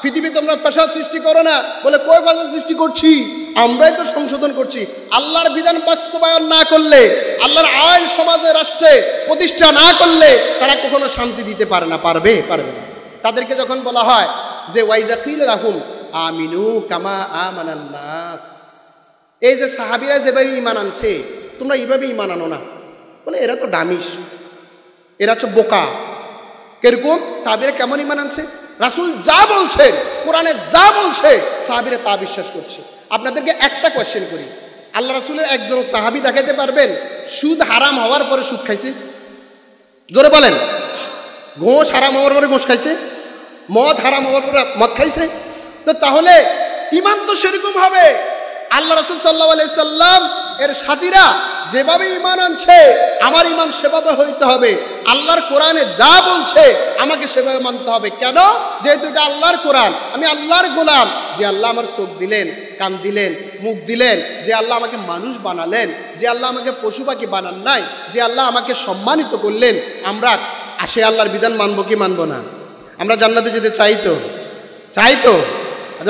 পৃথিবী তোমরা ফাসাদ সৃষ্টি করো না, বলে কই ফাসাদ সৃষ্টি করছি, আমরাই তো সংশোধন করছি। আল্লাহর বিধান বাস্তবায়ন না করলে, আল্লাহর আইন সমাজে রাষ্ট্রে প্রতিষ্ঠা না করলে তারা কখনো শান্তি দিতে পারে না, পারবে না। তাদেরকে যখন বলা হয় যে ওয়াইজা কিল রাহুম আমিনু কামা আমানান নাস, এই যে সাহাবীরা যেভাবে ঈমান আনছে তোমরা এইভাবে ঈমান আনো না, বলে এরা তো ডামিস, এরা হচ্ছে বোকা। কিরকম? সাহাবীরা কেমন ঈমান আনছে? রাসূল যা বলছেন, কোরআনে যা বলছে, সাহাবীরা তা বিশ্বাস করছে। আপনাদেরকে একটা কোয়েশ্চেন করি, আল্লাহ রাসূলের একজন সাহাবী দেখাতে পারবেন সুদ হারাম হওয়ার পরে সুদ খাইছে? জোরে বলেন। ঘোষ হারাম হওয়ার পরে ঘোষ খাইছে? মদ হারাম হওয়ার পরে মদ খাইছে? তো তাহলে ঈমান তো সেরকম হবে। আল্লাহ রাসূল সাল্লাল্লাহু আলাইহি সাল্লাম এর সাথীরা যেভাবে ঈমান আনছে, আমার ঈমান সেভাবে হইতে হবে। আল্লাহর কোরআনে যা বলছে আমাকে সেভাবে মানতে হবে। কেন? যেহেতু এটা আল্লাহর কোরআন, আমি আল্লাহর গোলাম। যে আল্লাহ আমার চোখ দিলেন, কান দিলেন, মুখ দিলেন, যে আল্লাহ আমাকে মানুষ বানালেন, যে আল্লাহ আমাকে পশু পাখি বানান নাই, যে আল্লাহ আমাকে সম্মানিত করলেন, আমরা সে আল্লাহর বিধান মানবো কি মানবো না? আমরা জান্নাতে যেতে চাই তো?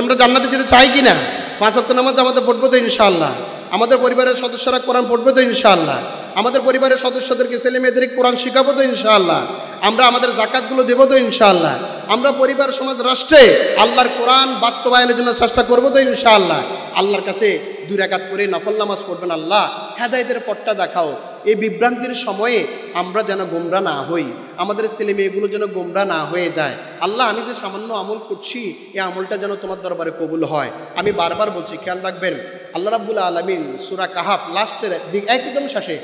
আমরা জান্নাতে যেতে চাই কি না? 5 ওয়াক্ত নামাজ আমাদের পড়বো তো ইনশাআল্লাহ? আমাদের পরিবারের সদস্যরা কোরআন পড়বে তো ইনশাআল্লাহ? আমাদের পরিবারের সদস্যদেরকে ছেলে মেয়েদেরকে কোরআন শিখাবো তো ইনশাআল্লাহ? আমরা আমাদের যাকাতগুলো দেবো তো ইনশাআল্লাহ? আমরা পরিবার, সমাজ, রাষ্ট্রে আল্লাহর কোরআন বাস্তবায়নের জন্য চেষ্টা করবো তো ইনশাআল্লাহ? আল্লাহর কাছে 2 রাকাত করে নফল নামাজ পড়বেন, আল্লাহ হেদায়েতের পথটা দেখাও। এই বিভ্রান্তির সময়ে আমরা যেন গোমরা না হই, আমাদের ছেলে মেয়েগুলো যেন গোমরা না হয়ে যায়। আল্লাহ আমি যে সামান্য আমল করছি, এই আমলটা যেন তোমার দরবারে কবুল হয়। আমি বারবার বলছি, খেয়াল রাখবেন। আল্লাহ রাব্বুল আলামিন সূরা কাহাফ লাস্টের দিক একদম শেষে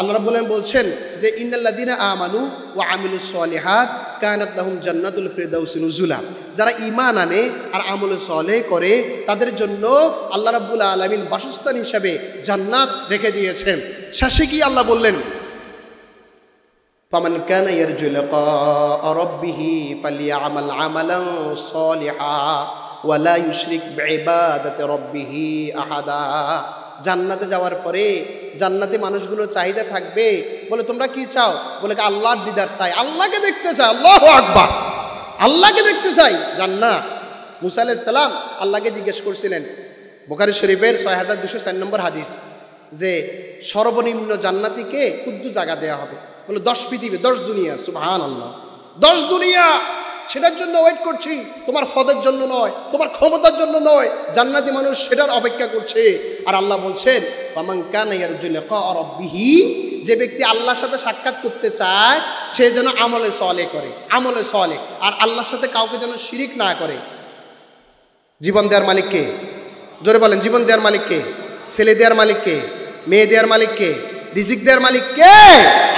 আল্লাহ রাব্বুল আলামিন বলছেন যে ইন্নাল্লাযীনা আমানু ওয়া আমিলুস সলিহাত কানাত লাহুম জান্নাতুল ফিরদাউসি নুজুলা, যারা ঈমান আনে আর আমল সালেহ করে তাদের জন্য আল্লাহ রাব্বুল আলামিন বাসস্থান হিসাবে জান্নাত রেখে দিয়েছেন। শেষে কি আল্লাহ বললেন? ফামান কানা ইয়ারজু লিকা রাব্বিহি ফালইআমাল আমালান সলিহা ওয়া লা ইউশরিক বিইবাদাতি রাব্বিহি আহাদা। জান্নাতে যাওয়ার পরে জান্নাতে মানুষগুলোর চাহিদা থাকবে, বলে তোমরা কি চাও? বলে আল্লাহর দিদার চাই, আল্লাহকে দেখতে চাই। আল্লাহু আকবার, আল্লাহকে দেখতে চাই। জান্নাত। মুসা আলাইহিস সালাম আল্লাহকে জিজ্ঞেস করছিলেন, বুখারী শরীফের 6204 নম্বর হাদিস, যে সর্বনিম্ন জান্নাতীকে কুদ্দু জায়গা দেওয়া হবে। বলে 10 পৃথিবী, 10 দুনিয়া। সুবহানাল্লাহ, 10 দুনিয়া সেটার জন্য ওয়েট করছি, তোমার ফদের জন্য নয়, তোমার ক্ষমতার জন্য নয়। জান্নাতি মানুষ সেটার অপেক্ষা করছে। আর আল্লাহ বলছেন ফামান কানা ইয়ারজু লিকা রাব্বিহি, যে ব্যক্তি আল্লাহর সাথে সাক্ষাৎ করতে চায় সে যেন আমলে সালেহ করে, আমলে সালেহ, আর আল্লাহর সাথে কাউকে যেন শিরিক না করে। জীবন দেওয়ার মালিক কে? জোরে বলেন, জীবন দেওয়ার মালিক কে? ছেলে দেওয়ার মালিক কে? মেয়ে দেওয়ার মালিক কে? রিজিক দেওয়ার মালিক কে?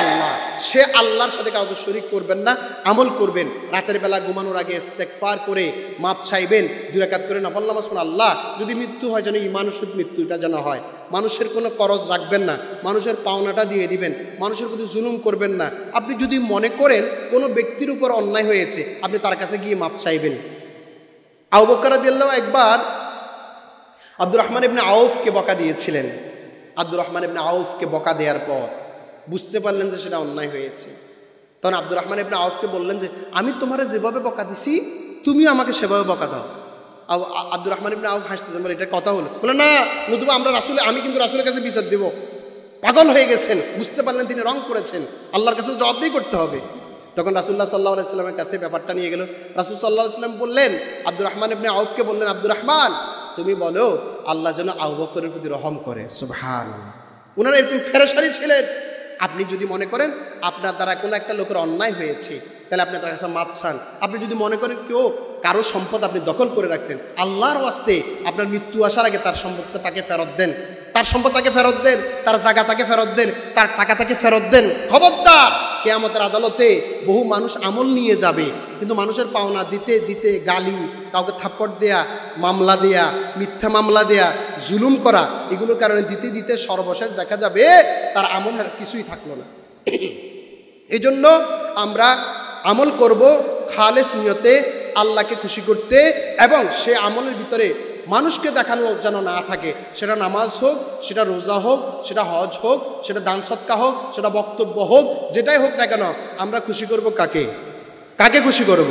আল্লাহ। সে আল্লাহর সাথে কাউকে শরীক করবেন না, আমল করবেন। রাতের বেলা ঘুমানোর আগে ইস্তেগফার করে মাপ চাইবেন, 2 রাকাত করে নফল নামাজ পড়ুন। আল্লাহ যদি মৃত্যু হয় যেন ঈমানের সাথে মৃত্যুটা যেন হয়। মানুষের কোনো করজ রাখবেন না, মানুষের পাওনাটা দিয়ে দিবেন, মানুষের প্রতি জুলুম করবেন না। আপনি যদি মনে করেন কোনো ব্যক্তির উপর অন্যায় হয়েছে, আপনি তার কাছে গিয়ে মাপ চাইবেন। আবু বকর রাদিয়াল্লাহু একবার আব্দুর রহমান ইবনে আউফকে বকা দিয়েছিলেন। আব্দুর রহমান ইবনে আউফকে বকা দেওয়ার পর বুঝতে পারলেন যে সেটা অন্যায় হয়েছে। তখন আব্দুর রহমান ইবনে আউফকে বললেন যে আমি তোমারে যেভাবে বকা দিছি তুমিও আমাকে সেভাবে বকা দাও। আব্দুর রহমান ইবনে আউফ হাসতেছেন, বলে এটা কথা হলো? বলে না, নতুবা আমরা আমি কিন্তু রাসূলের কাছে বিচার দেব। পাগল হয়ে গেছেন, বুঝতে পারলেন তিনি রং করেছেন, আল্লাহর কাছে জবাবদিহি করতে হবে। তখন রাসূলুল্লাহ সাল্লাল্লাহু আলাইহি সাল্লামের কাছে ব্যাপারটা নিয়ে গেল। রাসূল সাল্লাল্লাহু আলাইহি সাল্লাম বললেন, আব্দুর রহমান ইবনে আউফকে বললেন, আব্দুর রহমান তুমি বলো আল্লাহ যেন আবু বকরের প্রতি রহম করে। সুবহানাল্লাহ। ওনারা এরকম ফেরেশতারি ছিলেন। আপনি যদি মনে করেন আপনার দ্বারা কোনো একটা লোকের অন্যায় হয়েছে, তাহলে আপনি তার কাছে মাপ চান। আপনি যদি মনে করেন কেউ কারো সম্পদ আপনি দখল করে রাখছেন, আল্লাহর ওয়াস্তে আপনার মৃত্যু আসার আগে তার সম্পদটা তাকে ফেরত দেন, তার সম্পদ তাকে ফেরত দেন, তার জায়গা তাকে ফেরত দেন, তার টাকা তাকে ফেরত দেন। খবরদার, কিয়ামতের আদালতে বহু মানুষ আমল নিয়ে যাবে, কিন্তু মানুষের পাওনা দিতে দিতে গালি, কাউকে থাপ্পড় দেয়া, মামলা দেয়া, মিথ্যা মামলা দেয়া, জুলুম করা, এগুলোর কারণে দিতে দিতে সর্বশেষ দেখা যাবে তার আমলের কিছুই থাকলো না। এই জন্য আমরা আমল করব খালেস নিয়তে, আল্লাহকে খুশি করতে, এবং সে আমলের ভিতরে মানুষকে দেখানো যেন না থাকে। সেটা নামাজ হোক, সেটা রোজা হোক, সেটা হজ হোক, সেটা দান সদকা হোক, সেটা বক্তব্য হোক, যেটাই হোক না কেন আমরা খুশি করব কাকে? কাকে খুশি করব?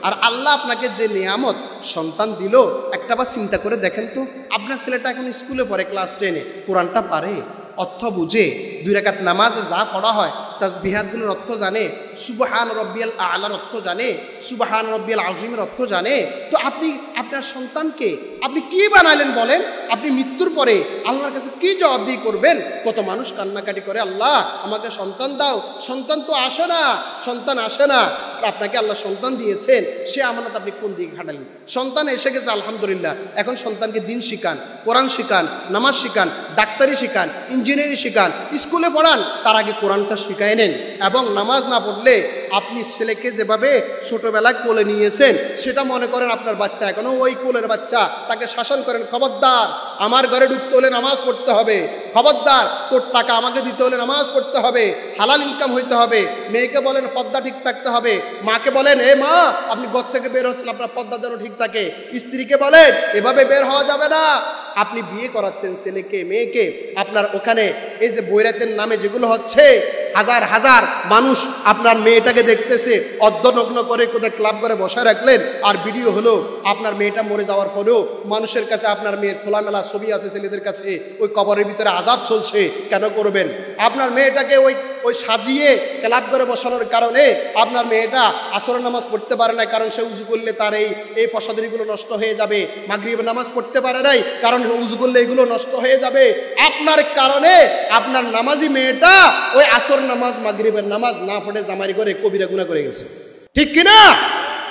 আর আল্লাহ আপনাকে যে নিয়ামত সন্তান দিল, একটাবার চিন্তা করে দেখেন তো, আপনার ছেলেটা এখন স্কুলে পড়ে, ক্লাস 10-এ, কোরআনটা পারে, অর্থ বুঝে, 2 রাকাত নামাজে যা পড়া হয় তাসবিহাতগুলোর অর্থ জানে, সুবহান রব্বিয়াল আ'লার অর্থ জানে, সুবহান রব্বিয়াল আযীমের অর্থ জানে। তো আপনি আপনার সন্তানকে আপনি কি বানালেন বলেন? আপনি মৃত্যুর পরে আল্লাহর কাছে কি জবাবদিহি করবেন? কত মানুষ কান্নাকাটি করে, আল্লাহ আমাকে সন্তান দাও। সন্তান তো আসে না, সন্তান আসে না। আপনাকে আল্লাহ সন্তান দিয়েছেন, সে আমানত আপনি কোন দিকে খাটালেন? সন্তান এসে গেছে আলহামদুলিল্লাহ, এখন সন্তানকে দিন শিখান, কোরআন শিখান, নামাজ শিখান, ডাক্তারি শিখান, ইঞ্জিনিয়ারিং শিখান, স্কুলে পড়ান, তার আগে কোরআনটা শিখায় নেন। এবং নামাজ না পড়লে আপনি ছেলেকে যেভাবে ছোটবেলায় কোলে নিয়েছেন সেটা মনে করেন আপনার বাচ্চা, এখনো ওই কোলের বাচ্চা, তাকে শাসন করেন, খবরদার আমার ঘরে ঢুকতে হলে নামাজ পড়তে হবে, খবরদার তোর টাকা আমাকে দিতে হলে নামাজ পড়তে হবে, হালাল ইনকাম হইতে হবে। মেয়েকে বলেন পর্দা ঠিক থাকতে হবে, মাকে বলেন এ মা আপনি ঘর থেকে বের হচ্ছেন, আপনার পর্দা যেন ঠিক থাকে। স্ত্রীকে বলেন এভাবে বের হওয়া যাবে না। আপনি বিয়ে করাচ্ছেন ছেলেকে মেয়েকে, আপনার ওখানে এই যে বৈরাতের নামে যেগুলো হচ্ছে, হাজার হাজার মানুষ আপনার মেয়েটাকে দেখতেছে, অর্ধনগ্ন করে কোথায় ক্লাব করে বসায় রাখলেন, আর ভিডিও হলো আপনার মেয়েটা মরে যাওয়ার পরেও মানুষের কাছে আপনার মেয়ের খোলামেলা ছবি আছে, ছেলেদের কাছে ওই কবরের ভিতরে আযাব চলছে। কেন করবেন? আপনার মেয়েটাকে ওই সাজিয়ে ক্লাব করে বসানোর কারণে আপনার মেয়েটা আসরের নামাজ পড়তে পারে না, কারণ সে উজু করলে তার এই পশাদারিগুলো নষ্ট হয়ে যাবে। মাগরিবের নামাজ পড়তে পারে নাই, কারণ উজু করলে এগুলো নষ্ট হয়ে যাবে। আপনার কারণে আপনার নামাজি মেয়েটা ওই আসর নামাজ, মাগরিবের নামাজ না পড়ে জামারি করে কবিরা গুনাহ করে গেছে। ঠিক কিনা?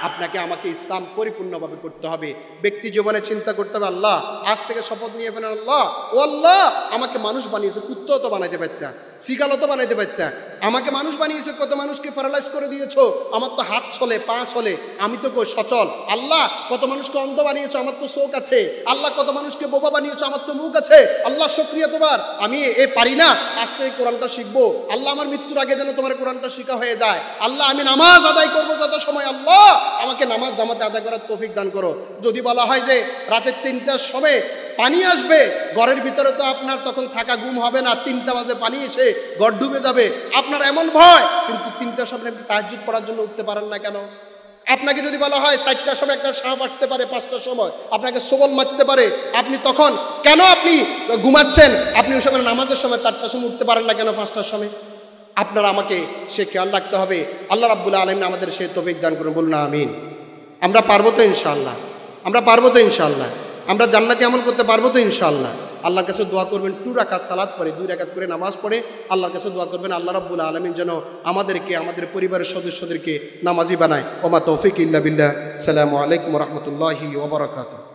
আপনাকে আমাকে ইসলাম পরিপূর্ণভাবে করতে হবে। ব্যক্তি জীবনে চিন্তা করতে হবে, আল্লাহ আজ থেকে শপথ নিয়ে ফেলেন, আল্লাহ ও আল্লাহ আমাকে মানুষ বানিয়েছে, কুত্তাও তো বানাইতে পারতা, শিকালও তো বানাইতে পারতা, আমাকে মানুষ বানিয়েছে, কত মানুষকে প্যারালাইজ করে দিয়েছো, আমার তো হাত চলে পা চলে, আমি তো সচল। আল্লাহ কত মানুষকে অন্ধ বানিয়েছো, আমার তো চোখ আছে। আল্লাহ কত মানুষকে বোবা বানিয়েছো, আমার তো মুখ আছে। আল্লাহ শুকরিয়া তোমার, আমি পারি না, আজ থেকে কোরআনটা শিখবো। আল্লাহ আমার মৃত্যুর আগে যেন তোমার কোরআনটা শিখা হয়ে যায়। আল্লাহ আমি নামাজ আদায় করবো যত সময়, আল্লাহ আমাকে নামাজ জামাতে আদায় করার তৌফিক দান করো। যদি বলা হয় যে রাতের 3টার সময় পানি আসবে, ঘরের ভিতরে তো আপনার তখন থাকা ঘুম হবে না, 3টা বাজে পানি এসে ঘর ডুবে যাবে, আপনার এমন ভয়, কিন্তু 3টার সময় আপনি তাহাজ্জুদ পড়ার জন্য উঠতে পারেন না কেন? আপনাকে যদি বলা হয় 4টার সময় একটা সাপ আসতে পারে, 5টার সময় আপনাকে সবল মারতে পারে, আপনি তখন কেন আপনি ঘুমাচ্ছেন? আপনি ওই সময় নামাজের সময় 4টার সময় উঠতে পারেন না কেন? 5টার সময় আপনারা আমাকে সে খেয়াল রাখতে হবে। আল্লাহ রাব্বুল আলামিন আমাদের সে তৌফিক দান করুন, বলুন আমিন। আমরা পারবো তো ইনশাআল্লাহ, আমরা পারবো তো ইনশাআল্লাহ, আমরা জান্নাতি আমল করতে পারবো তো ইনশাআল্লাহ। আল্লাহর কাছে দোয়া করবেন, 2 রাকাত সালাত পড়ে 2 রাকাত করে নামাজ পড়ে আল্লাহর কাছে দোয়া করবেন, আল্লাহ রাব্বুল আলামিন যেন আমাদেরকে আমাদের পরিবারের সদস্যদেরকে নামাজি বানায়। ওমা তৌফিক ইল্লা বিল্লাহ। আসসালামু আলাইকুম ওয়া রাহমাতুল্লাহি ওয়া বারাকাতুহু।